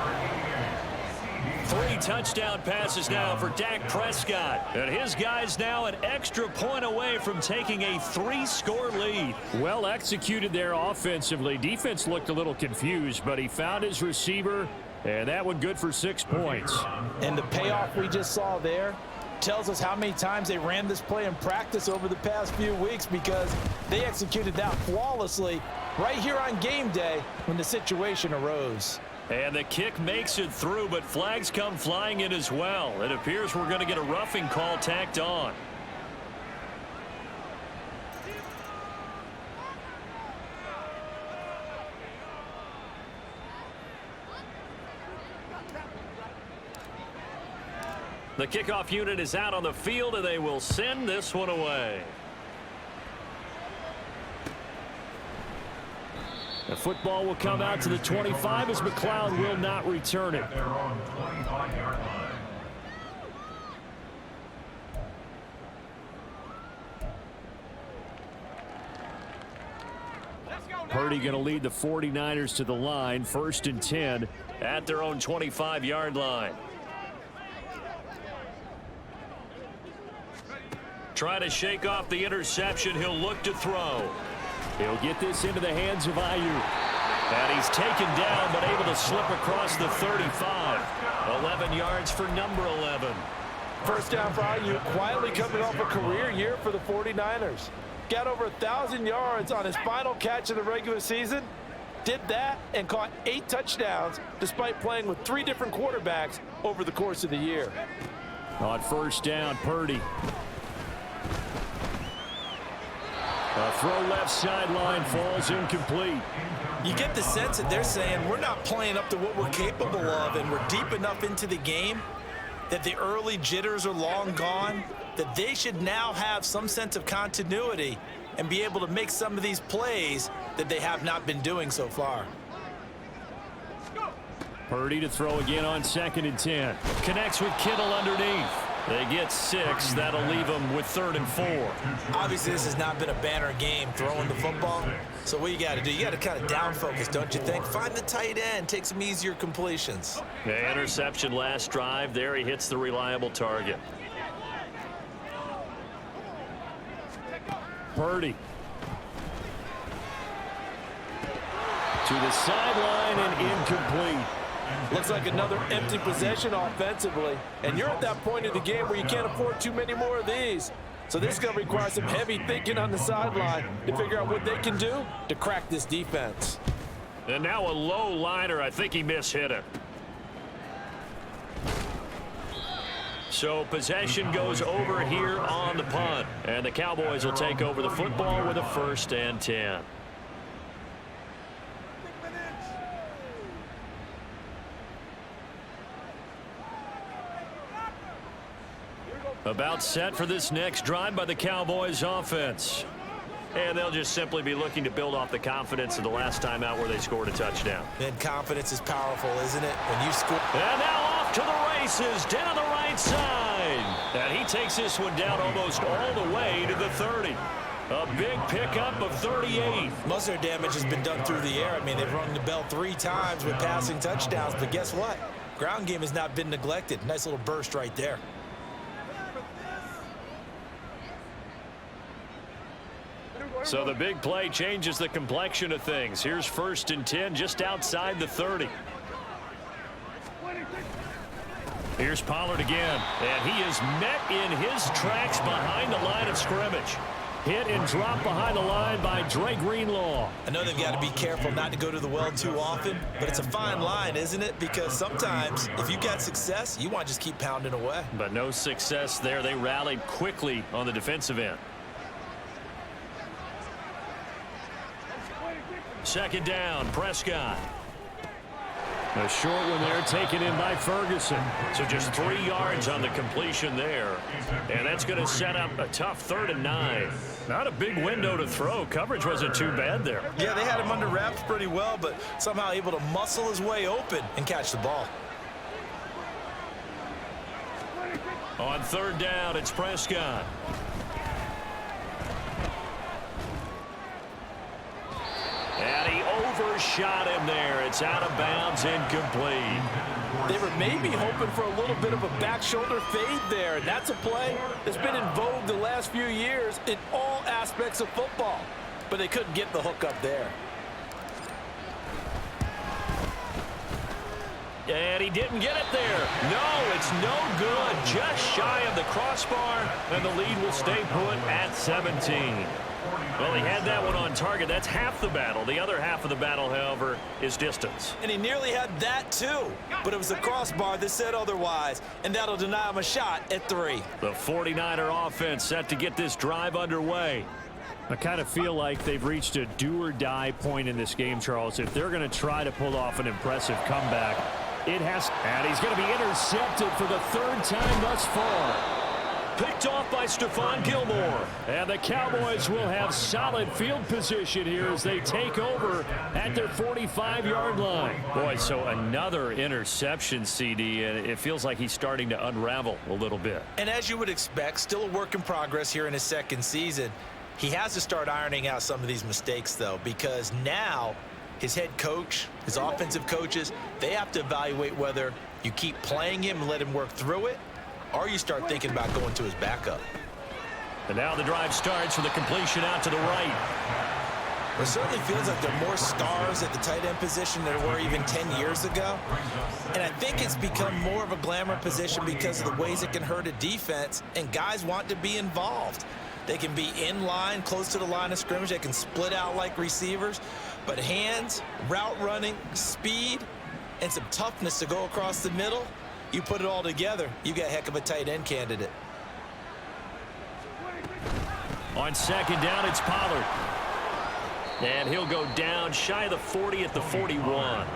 3 touchdown passes now for Dak Prescott. And his guys now an extra point away from taking a 3-score lead. Well executed there offensively. Defense looked a little confused, but he found his receiver, and that one good for 6 points. And the payoff we just saw there tells us how many times they ran this play in practice over the past few weeks, because they executed that flawlessly right here on game day when the situation arose. And the kick makes it through, but flags come flying in as well. It appears we're going to get a roughing call tacked on. The kickoff unit is out on the field, and they will send this one away. The football will come out to the 25 as McLeod will not return it. They're on 25-yard line. Purdy going to lead the 49ers to the line, 1st and 10 at their own 25-yard line. Trying to shake off the interception. He'll look to throw. He'll get this into the hands of Ayuk. And he's taken down, but able to slip across the 35. 11 yards for number 11. First down for Ayuk, quietly coming off a career year for the 49ers. Got over 1,000 yards on his final catch of the regular season. Did that and caught 8 touchdowns despite playing with 3 different quarterbacks over the course of the year. On first down, Purdy. A throw left sideline, falls incomplete. You get the sense that they're saying we're not playing up to what we're capable of, and we're deep enough into the game that the early jitters are long gone, that they should now have some sense of continuity and be able to make some of these plays that they have not been doing so far. Purdy to throw again on 2nd and 10. Connects with Kittle underneath. They get 6. That'll leave them with 3rd and 4. Obviously, this has not been a banner game throwing the football. So what you got to do, you got to kind of down focus, don't you think? Find the tight end, take some easier completions. The interception last drive. There he hits the reliable target. Purdy. To the sideline and incomplete. Looks like another empty possession offensively. And you're at that point in the game where you can't afford too many more of these. So this is going to require some heavy thinking on the sideline to figure out what they can do to crack this defense. And now a low liner. I think he mishit it. So possession goes over here on the punt. And the Cowboys will take over the football with a 1st and 10. About set for this next drive by the Cowboys offense. And they'll just simply be looking to build off the confidence of the last time out where they scored a touchdown. And confidence is powerful, isn't it? When you score. And now off to the races, down the right side. And he takes this one down almost all the way to the 30. A big pickup of 38. Most of their damage has been done through the air. I mean, they've rung the bell 3 times with passing touchdowns. But guess what? Ground game has not been neglected. Nice little burst right there. So the big play changes the complexion of things. Here's 1st and 10 just outside the 30. Here's Pollard again, and he is met in his tracks behind the line of scrimmage. Hit and drop behind the line by Dre Greenlaw. I know they've got to be careful not to go to the well too often, but it's a fine line, isn't it? Because sometimes if you got success, you want to just keep pounding away. But no success there. They rallied quickly on the defensive end. Second down, Prescott. A short one there taken in by Ferguson. So just 3 yards on the completion there. And that's going to set up a tough 3rd and 9. Not a big window to throw. Coverage wasn't too bad there. Yeah, they had him under wraps pretty well, but somehow able to muscle his way open and catch the ball. On 3rd down, it's Prescott. And he overshot him there. It's out of bounds, incomplete. They were maybe hoping for a little bit of a back shoulder fade there, and that's a play that's been in vogue the last few years in all aspects of football. But they couldn't get the hook up there. And he didn't get it there. No, it's no good. Just shy of the crossbar, and the lead will stay put at 17. Well, he had that one on target. That's half the battle. The other half of the battle, however, is distance. And he nearly had that too, but it was the crossbar that said otherwise, and that'll deny him a shot at 3. The 49er offense set to get this drive underway. I kind of feel like they've reached a do-or-die point in this game, Charles. If they're going to try to pull off an impressive comeback, it has. And he's going to be intercepted for the 3rd time thus far. Picked off by Stephon Gilmore. And the Cowboys will have solid field position here as they take over at their 45-yard line. Boy, so another interception, CD, and it feels like he's starting to unravel a little bit. And as you would expect, still a work in progress here in his 2nd season. He has to start ironing out some of these mistakes, though, because now his head coach, his offensive coaches, they have to evaluate whether you keep playing him and let him work through it, or you start thinking about going to his backup. And now the drive starts with a completion out to the right. It certainly feels like there are more stars at the tight end position than there were even 10 years ago. And I think it's become more of a glamour position because of the ways it can hurt a defense, and guys want to be involved. They can be in line, close to the line of scrimmage. They can split out like receivers. But hands, route running, speed, and some toughness to go across the middle, you put it all together, you got a heck of a tight end candidate. On 2nd down, it's Pollard. And he'll go down shy of the 40 at the 41.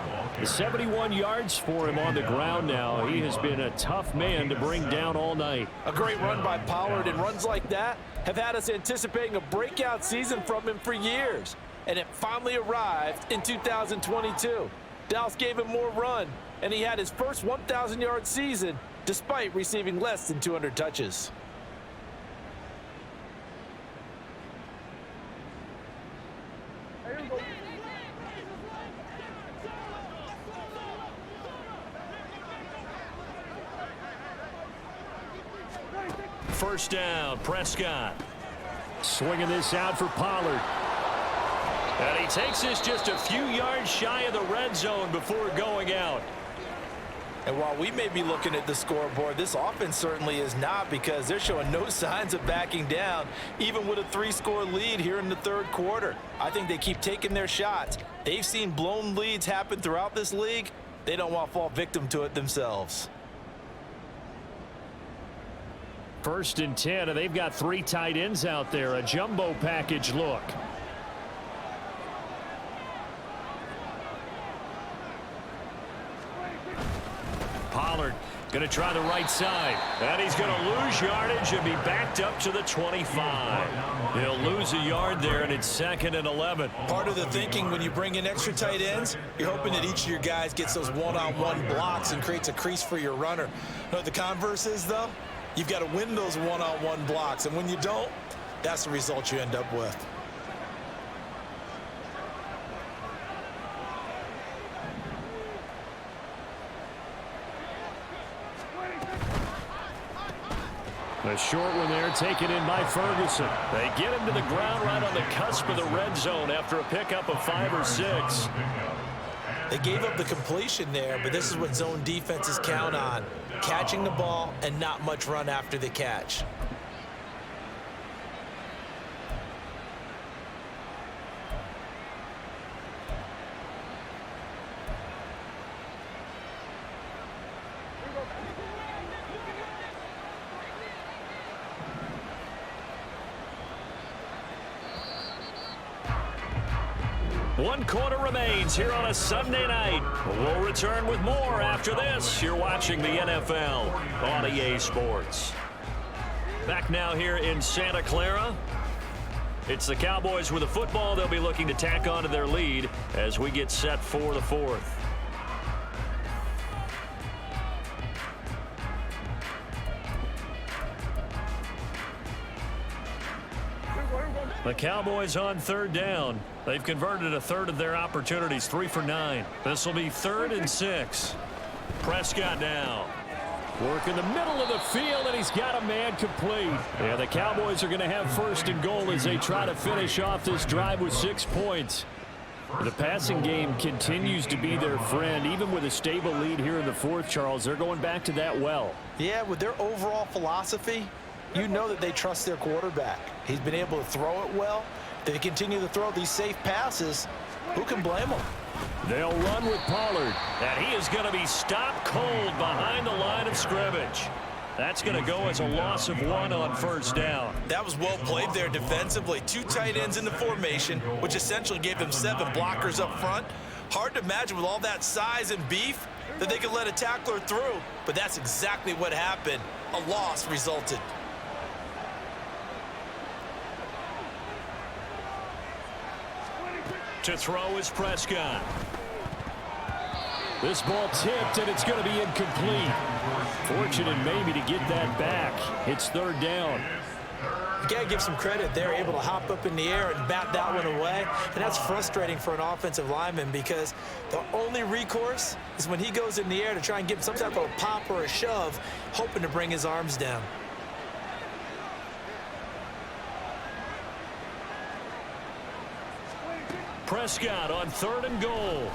71 yards for him on the ground now. He has been a tough man to bring down all night. A great run by Pollard, and runs like that have had us anticipating a breakout season from him for years. And it finally arrived in 2022. Dallas gave him more run, and he had his first 1,000-yard season despite receiving less than 200 touches. First down, Prescott. Swinging this out for Pollard. And he takes this just a few yards shy of the red zone before going out. And while we may be looking at the scoreboard, this offense certainly is not, because they're showing no signs of backing down, even with a 3-score lead here in the 3rd quarter. I think they keep taking their shots. They've seen blown leads happen throughout this league. They don't want to fall victim to it themselves. 1st and 10, and they've got 3 tight ends out there. A jumbo package look. Pollard going to try the right side. And he's going to lose yardage and be backed up to the 25. He'll lose a yard there, and it's 2nd and 11. Part of the thinking when you bring in extra tight ends, you're hoping that each of your guys gets those one-on-one blocks and creates a crease for your runner. You know what the converse is, though? You've got to win those one-on-one blocks, and when you don't, that's the result you end up with. A short one there taken in by Ferguson. They get him to the ground right on the cusp of the red zone after a pickup of 5 or 6. They gave up the completion there, but this is what zone defenses count on. Catching the ball and not much run after the catch. One quarter remains here on a Sunday night. We'll return with more after this. You're watching the NFL on EA Sports. Back now here in Santa Clara. It's the Cowboys with the football. They'll be looking to tack on to their lead as we get set for the fourth. The Cowboys on third down. They've converted a third of their opportunities, 3 for 9. This will be 3rd and 6. Prescott now. Work in the middle of the field, and he's got a man complete. Yeah, the Cowboys are going to have 1st and goal as they try to finish off this drive with 6 points. The passing game continues to be their friend, even with a stable lead here in the fourth, Charles. They're going back to that well. Yeah, with their overall philosophy, you know that they trust their quarterback. He's been able to throw it well. They continue to throw these safe passes. Who can blame them? They'll run with Pollard, and he is going to be stopped cold behind the line of scrimmage. That's going to go as a loss of 1 on 1st down. That was well played there defensively. 2 tight ends in the formation, which essentially gave them 7 blockers up front. Hard to imagine with all that size and beef that they could let a tackler through, but that's exactly what happened. A loss resulted. To throw is Prescott. This ball tipped, and it's going to be incomplete. Fortunate maybe to get that back. It's 3rd down. You got to give some credit. They're able to hop up in the air and bat that one away. And that's frustrating for an offensive lineman because the only recourse is when he goes in the air to try and give some type of a pop or a shove, hoping to bring his arms down. Prescott on 3rd and goal.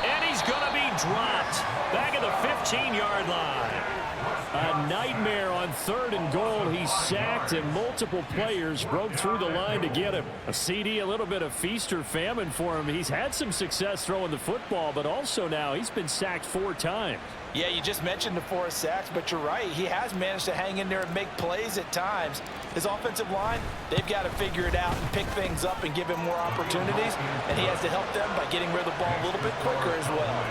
And he's going to be dropped back at the 15-yard line. A nightmare on 3rd and goal. He's sacked, and multiple players broke through the line to get him. A CD, a little bit of feast or famine for him. He's had some success throwing the football, but also now he's been sacked 4 times. Yeah, you just mentioned the 4 sacks, but you're right. He has managed to hang in there and make plays at times. His offensive line, they've got to figure it out and pick things up and give him more opportunities, and he has to help them by getting rid of the ball a little bit quicker as well.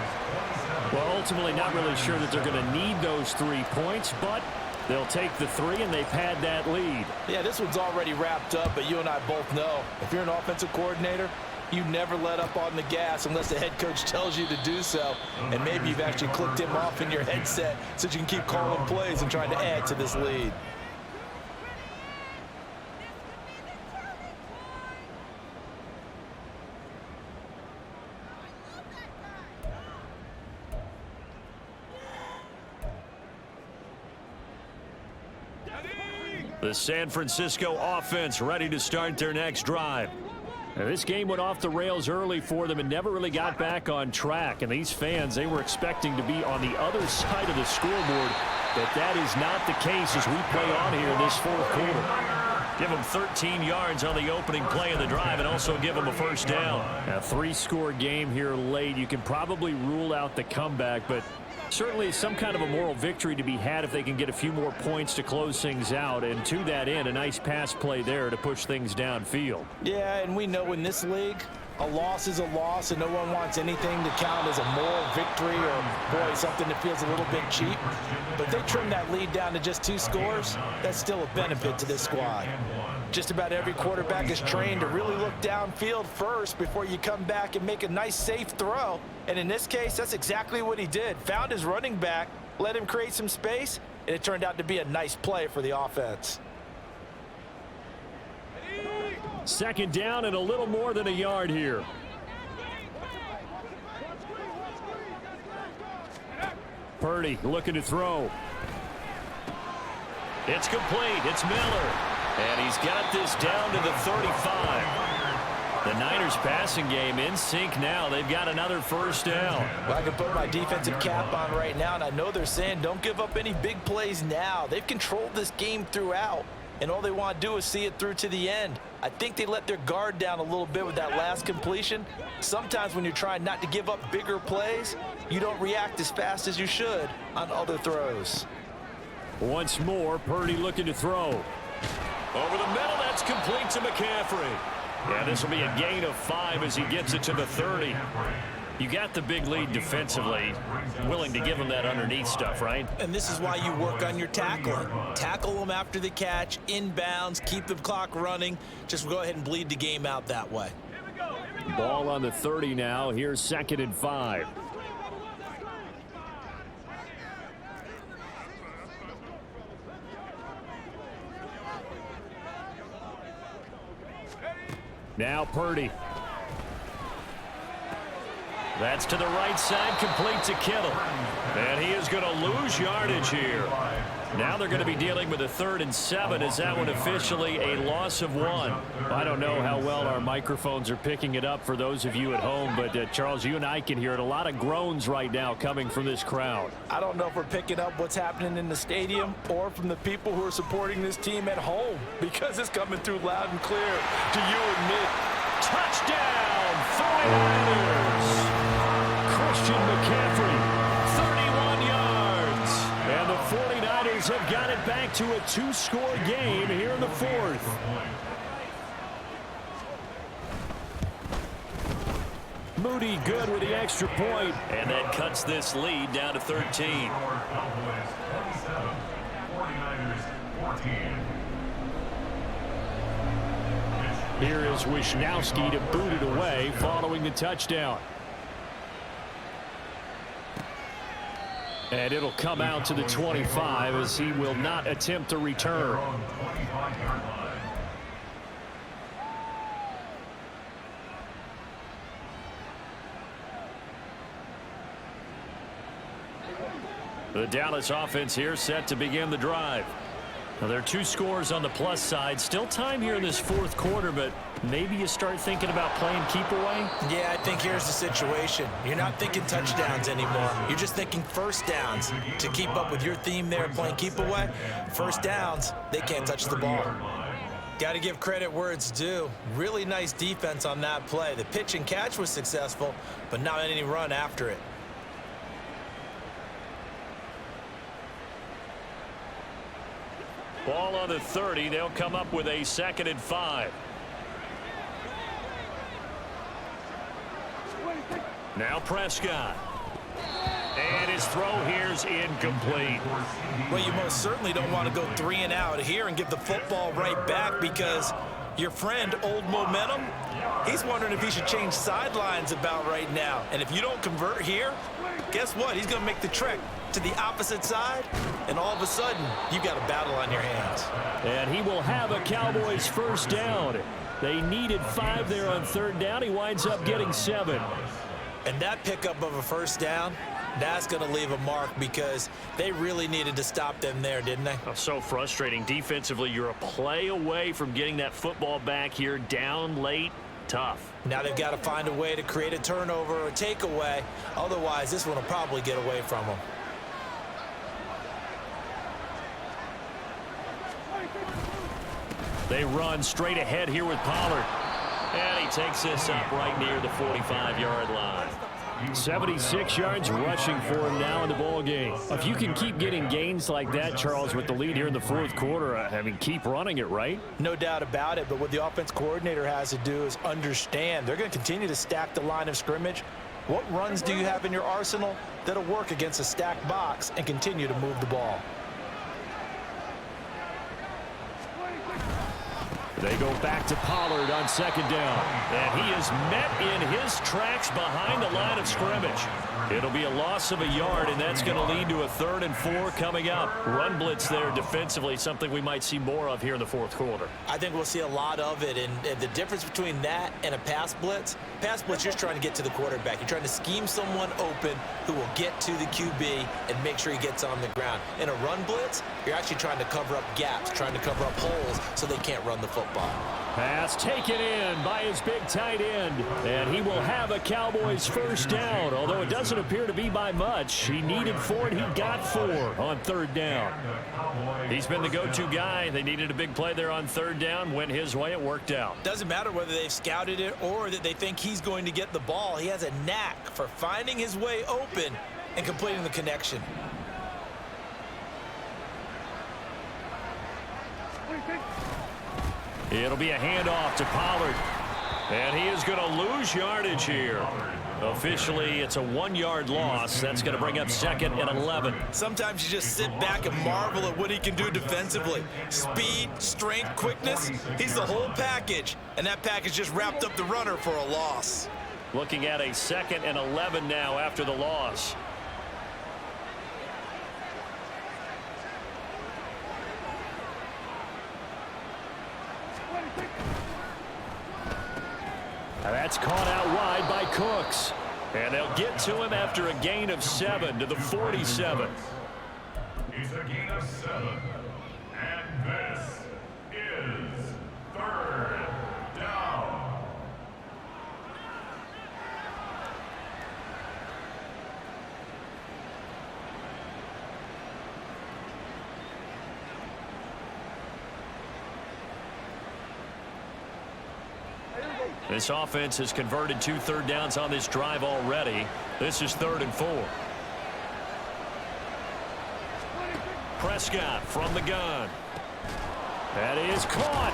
Well, ultimately not really sure that they're going to need those 3 points, but they'll take the 3, and they've had that lead. Yeah, this one's already wrapped up, but you and I both know if you're an offensive coordinator, you never let up on the gas unless the head coach tells you to do so. And maybe you've actually clicked him off in your headset so you can keep calling plays and trying to add to this lead. The San Francisco offense ready to start their next drive. Now, this game went off the rails early for them and never really got back on track. And these fans, they were expecting to be on the other side of the scoreboard, but that is not the case as we play on here in this 4th quarter. Give them 13 yards on the opening play of the drive and also give them a 1st down. A 3-score game here late. You can probably rule out the comeback, but certainly some kind of a moral victory to be had if they can get a few more points to close things out. And to that end, a nice pass play there to push things downfield. Yeah, and we know in this league, a loss is a loss, and no one wants anything to count as a moral victory or, boy, something that feels a little bit cheap. But they trim that lead down to just 2 scores. That's still a benefit to this squad. Just about every quarterback is trained to really look downfield first before you come back and make a nice, safe throw. And in this case, that's exactly what he did. Found his running back, let him create some space, and it turned out to be a nice play for the offense. 2nd down and a little more than a yard here. Purdy looking to throw. It's complete. It's Miller. And he's got this down to the 35. The Niners passing game in sync now. They've got another 1st down. Well, I can put my defensive cap on right now, and I know they're saying don't give up any big plays now. They've controlled this game throughout, and all they want to do is see it through to the end. I think they let their guard down a little bit with that last completion. Sometimes when you're trying not to give up bigger plays, you don't react as fast as you should on other throws. Once more, Purdy looking to throw. Over the middle, that's complete to McCaffrey. Yeah, this will be a gain of 5 as he gets it to the 30. You got the big lead defensively, willing to give him that underneath stuff, right? And this is why you work on your tackling. Tackle them after the catch, inbounds, keep the clock running. Just go ahead and bleed the game out that way. Ball on the 30 now. Here's 2nd and 5. Now Purdy. That's to the right side, complete to Kittle. And he is going to lose yardage here. Now they're going to be dealing with a 3rd and 7. Is that one officially a loss of 1? I don't know how well our microphones are picking it up for those of you at home, but Charles, you and I can hear it. A lot of groans right now coming from this crowd. I don't know if we're picking up what's happening in the stadium or from the people who are supporting this team at home, because it's coming through loud and clear to you and me. Touchdown, 49ers. Christian McCaffrey, 31 yards. And the 49ers have got it back to a 2-score game here in the 4th. Moody good with the extra point. And that cuts this lead down to 13. Cowboys 27, 49ers 14. Here is Wisnowski to boot it away following the touchdown. And it'll come out to the 25 as he will not attempt to return. The Dallas offense here set to begin the drive. Now, there are 2 scores on the plus side. Still time here in this 4th quarter, but maybe you start thinking about playing keep away? Yeah, I think here's the situation. You're not thinking touchdowns anymore. You're just thinking first downs. To keep up with your theme there, playing keep away, first downs, they can't touch the ball. Got to give credit where it's due. Really nice defense on that play. The pitch and catch was successful, but not any run after it. Ball on the 30. They'll come up with a 2nd and 5. Now Prescott. And his throw here's incomplete. Well, you most certainly don't want to go 3 and out here and give the football right back, because your friend, Old Momentum, he's wondering if he should change sidelines about right now. And if you don't convert here, guess what? He's going to make the trek to the opposite side, and all of a sudden, you've got a battle on your hands. And he will have a Cowboys first down. They needed 5 there on 3rd down. He winds up getting 7. And that pickup of a first down, that's going to leave a mark, because they really needed to stop them there, didn't they? Oh, so frustrating. Defensively, you're a play away from getting that football back here, down late. Tough. Now they've got to find a way to create a turnover or a takeaway. Otherwise, this one will probably get away from them. They run straight ahead here with Pollard. And he takes this up right near the 45-yard line. 76 yards rushing for him now in the ball game. If you can keep getting gains like that, Charles, with the lead here in the 4th quarter, I mean, keep running it, right? No doubt about it, but what the offense coordinator has to do is understand they're going to continue to stack the line of scrimmage. What runs do you have in your arsenal that'll work against a stacked box and continue to move the ball? They go back to Pollard on 2nd down. And he is met in his tracks behind the line of scrimmage. It'll be a loss of a yard, and that's going to lead to a 3rd and 4 coming up. Run blitz there defensively, something we might see more of here in the 4th quarter. I think we'll see a lot of it, and the difference between that and a pass blitz, you're just trying to get to the quarterback. You're trying to scheme someone open who will get to the QB and make sure he gets on the ground. In a run blitz, you're actually trying to cover up gaps, trying to cover up holes so they can't run the football. Pass taken in by his big tight end. And he will have a Cowboys first down, although it doesn't appear to be by much. He needed 4, and he got 4 on 3rd down. He's been the go-to guy. They needed a big play there on 3rd down. Went his way. It worked out. Doesn't matter whether they've scouted it or that they think he's going to get the ball. He has a knack for finding his way open and completing the connection. It'll be a handoff to Pollard. And he is going to lose yardage here. Officially, it's a 1-yard loss. That's going to bring up 2nd and 11. Sometimes you just sit back and marvel at what he can do defensively. Speed, strength, quickness. He's the whole package. And that package just wrapped up the runner for a loss. Looking at a 2nd and 11 now after the loss. That's caught out wide by Cooks. And they'll get to him after a gain of 7 to the 47. It's a gain of 7. And this is 3rd down. This offense has converted 2 third downs on this drive already. This is 3rd and 4. Prescott from the gun. That is caught.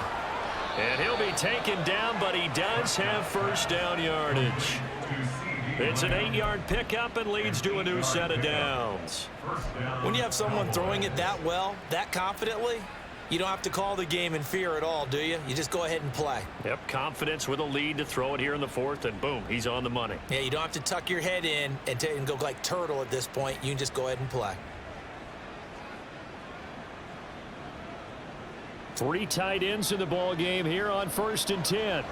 And he'll be taken down, but he does have first down yardage. It's an 8-yard pickup and leads to a new set of downs. When you have someone throwing it that well, that confidently, you don't have to call the game in fear at all, do you? You just go ahead and play. Yep, confidence with a lead to throw it here in the 4th, and boom, he's on the money. Yeah, you don't have to tuck your head in and go like turtle at this point. You can just go ahead and play. 3 tight ends in the ball game here on 1st and 10.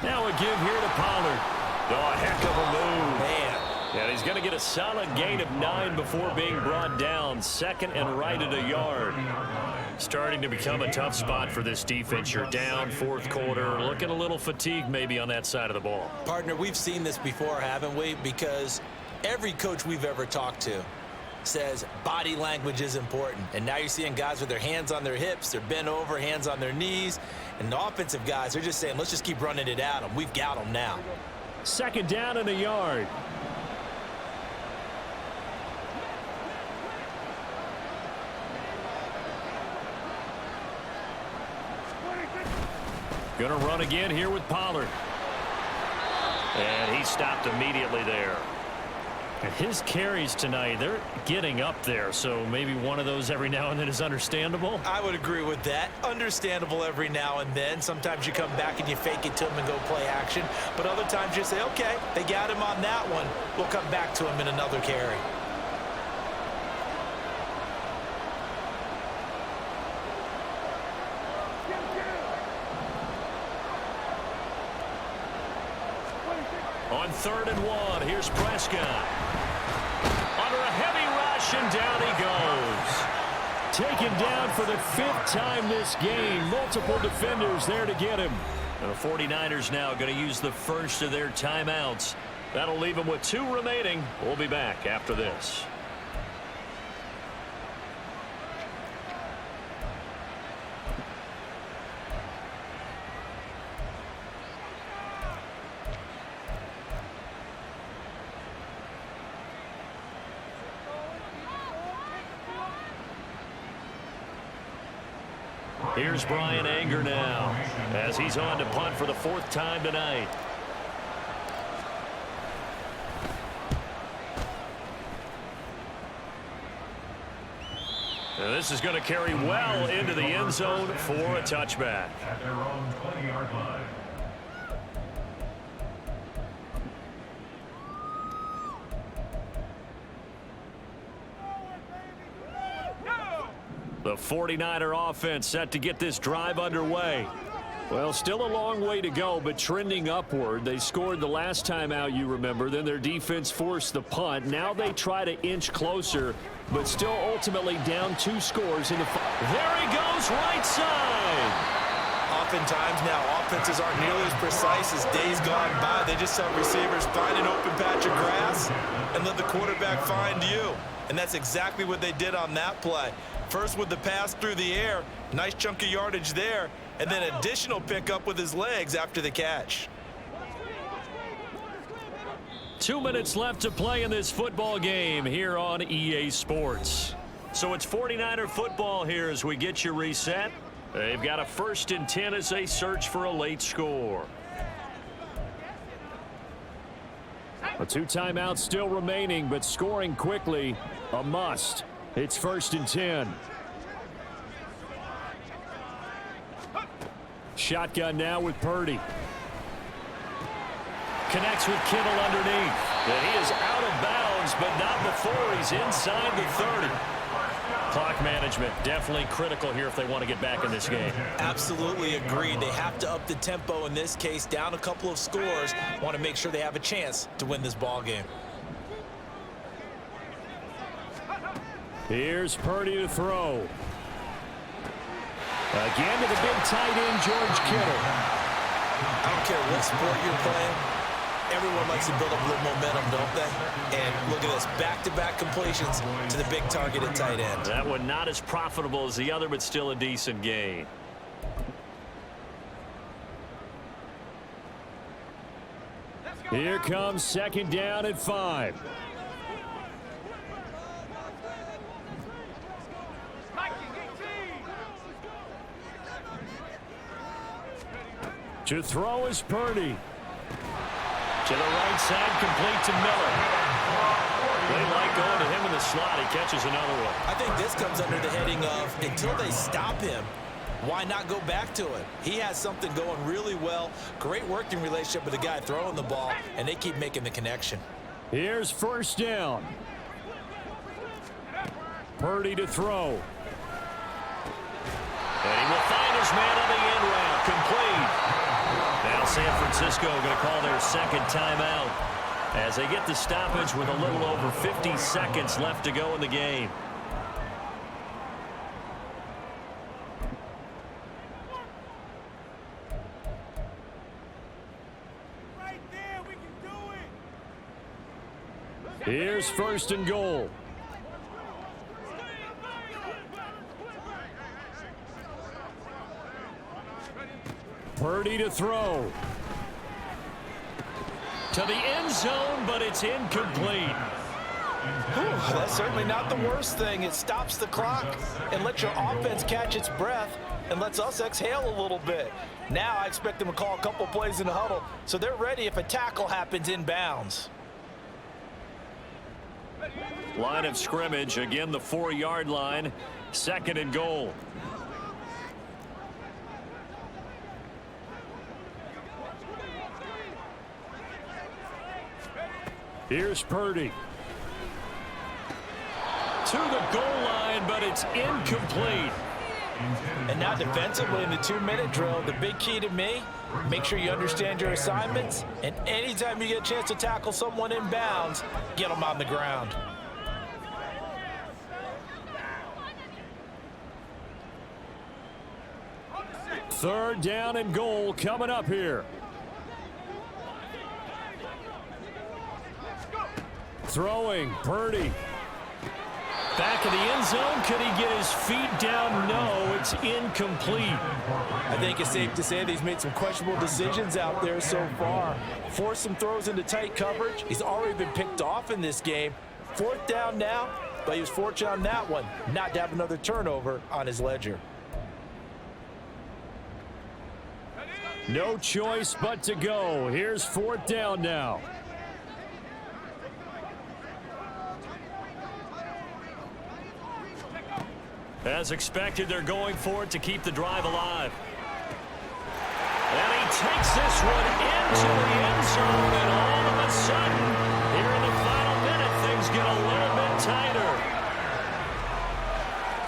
Now a give here to Pollard. Oh, a heck of a move. Man. And he's going to get a solid gain of 9 before being brought down. 2nd and right at a yard. Starting to become a tough spot for this defense. You're down 4th quarter. Looking a little fatigued maybe on that side of the ball. Partner, we've seen this before, haven't we? Because every coach we've ever talked to says body language is important. And now you're seeing guys with their hands on their hips, they're bent over, hands on their knees. And the offensive guys, they're just saying, let's just keep running it at them. We've got them now. 2nd down and a yard. Going to run again here with Pollard. And he stopped immediately there. His carries tonight, they're getting up there, so maybe one of those every now and then is understandable. I would agree with that. Understandable every now and then. Sometimes you come back and you fake it to him and go play action. But other times you say, okay, they got him on that one. We'll come back to him in another carry. On 3rd and 1, here's Prescott. Under a heavy rush, and down he goes. Taken down for the 5th time this game. Multiple defenders there to get him. And the 49ers now going to use the first of their timeouts. That'll leave them with 2 remaining. We'll be back after this. Here's Brian Anger now as he's on to punt for the 4th time tonight. And this is going to carry well into the end zone for a touchback. At their own 20-yard line. The 49er offense set to get this drive underway. Well, still a long way to go, but trending upward. They scored the last time out, you remember. Then their defense forced the punt. Now they try to inch closer, but still ultimately down 2 scores in the There he goes, right side. Oftentimes now, offenses aren't nearly as precise as days gone by. They just have receivers find an open patch of grass and let the quarterback find you. And that's exactly what they did on that play. First with the pass through the air, nice chunk of yardage there, and then additional pickup with his legs after the catch. 2 minutes left to play in this football game here on EA Sports. So it's 49er football here as we get you reset. They've got a 1st and 10 as they search for a late score. A 2 timeouts still remaining, but scoring quickly a must. It's 1st and 10. Shotgun now with Purdy. Connects with Kittle underneath. And he is out of bounds, but not before he's inside the 30. Clock management definitely critical here if they want to get back in this game. Absolutely agreed. They have to up the tempo in this case, down a couple of scores. Want to make sure they have a chance to win this ball game. Here's Purdy to throw. Again to the big tight end, George Kittle. I don't care what sport you're playing. Everyone likes to build up a little momentum, don't they? And look at this, back-to-back completions to the big targeted tight end. That one not as profitable as the other, but still a decent gain. Here comes 2nd down at 5. To throw is Purdy. To the right side, complete to Miller. They like going to him in the slot. He catches another one. I think this comes under the heading of, until they stop him, why not go back to it? He has something going really well. Great working relationship with the guy throwing the ball, and they keep making the connection. Here's 1st down. Purdy to throw. And he will find his man on the end route. Complete. Now San Francisco going to call their 2nd timeout as they get the stoppage with a little over 50 seconds left to go in the game. Right there, we can do it. Here's 1st and goal. Purdy to throw. To the end zone, but it's incomplete. That's certainly not the worst thing. It stops the clock and lets your offense catch its breath and lets us exhale a little bit. Now I expect them to call a couple plays in the huddle so they're ready if a tackle happens in bounds. Line of scrimmage, again the 4-yard line. 2nd and goal. Here's Purdy. To the goal line, but it's incomplete. And now defensively in the 2-minute drill, the big key to me, make sure you understand your assignments, and anytime you get a chance to tackle someone in bounds, get them on the ground. Third down and goal coming up here. Throwing, Purdy. Back in the end zone. Could he get his feet down? No, it's incomplete. I think it's safe to say that he's made some questionable decisions out there so far. Forced some throws into tight coverage. He's already been picked off in this game. 4th down now, but he was fortunate on that one not to have another turnover on his ledger. No choice but to go. Here's 4th down now. As expected, they're going for it to keep the drive alive. And he takes this one into the end zone, and all of a sudden, here in the final minute, things get a little bit tighter.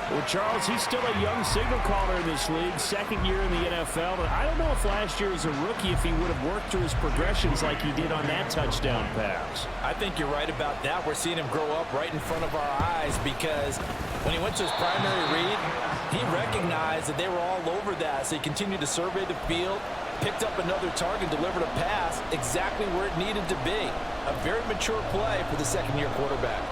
Well, Charles, he's still a young signal caller in this league, 2nd year in the NFL. And I don't know if last year as a rookie, if he would have worked through his progressions like he did on that touchdown pass. I think you're right about that. We're seeing him grow up right in front of our eyes because when he went to his primary read, he recognized that they were all over that. So he continued to survey the field, picked up another target, delivered a pass exactly where it needed to be. A very mature play for the 2nd-year quarterback.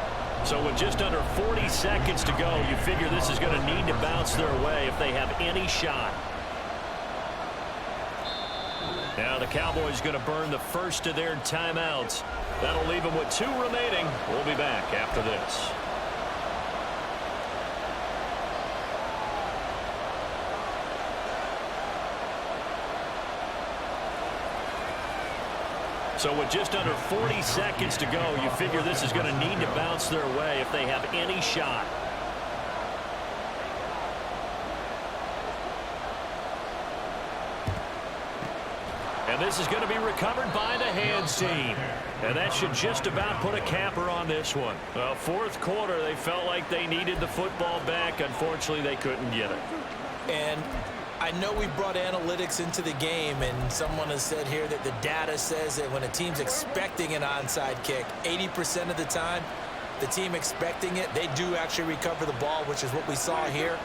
So with just under 40 seconds to go, you figure this is going to need to bounce their way if they have any shot. Now the Cowboys going to burn the first of their timeouts. That'll leave them with 2 remaining. We'll be back after this. So with just under 40 seconds to go, you figure this is going to need to bounce their way if they have any shot. And this is going to be recovered by the hands team. And that should just about put a capper on this one. Well, fourth quarter, they felt like they needed the football back. Unfortunately, they couldn't get it. And I know we brought analytics into the game, and someone has said here that the data says that when a team's expecting an onside kick, 80% of the time, the team expecting it, they do actually recover the ball, which is what we saw here.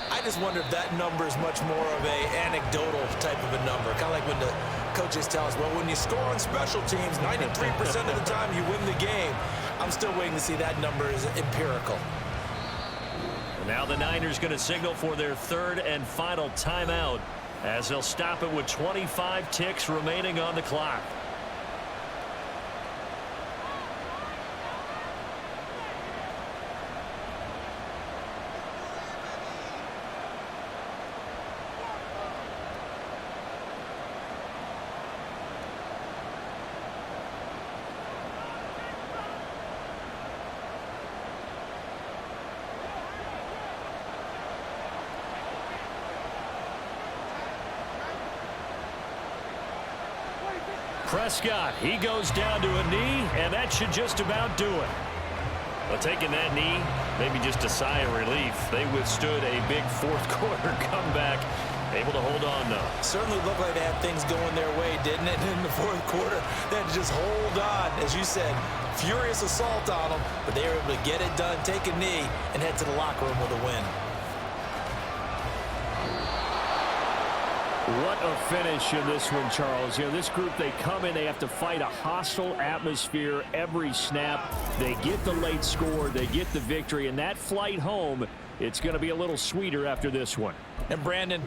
I just wonder if that number is much more of a anecdotal type of a number. Kind of like when the coaches tell us, well, when you score on special teams, 93% of the time you win the game. I'm still waiting to see that number is empirical. Now the Niners going to signal for their third and final timeout as they'll stop it with 25 ticks remaining on the clock. Prescott, he goes down to a knee, and that should just about do it. Well, taking that knee, maybe just a sigh of relief. They withstood a big fourth quarter comeback, able to hold on, though. Certainly looked like they had things going their way, didn't it, in the fourth quarter? They had to just hold on, as you said, furious assault on them, but they were able to get it done, take a knee, and head to the locker room with a win. What a finish in this one, Charles. You know, this group, they come in, they have to fight a hostile atmosphere every snap. They get the late score, they get the victory, and that flight home, it's going to be a little sweeter after this one. And Brandon,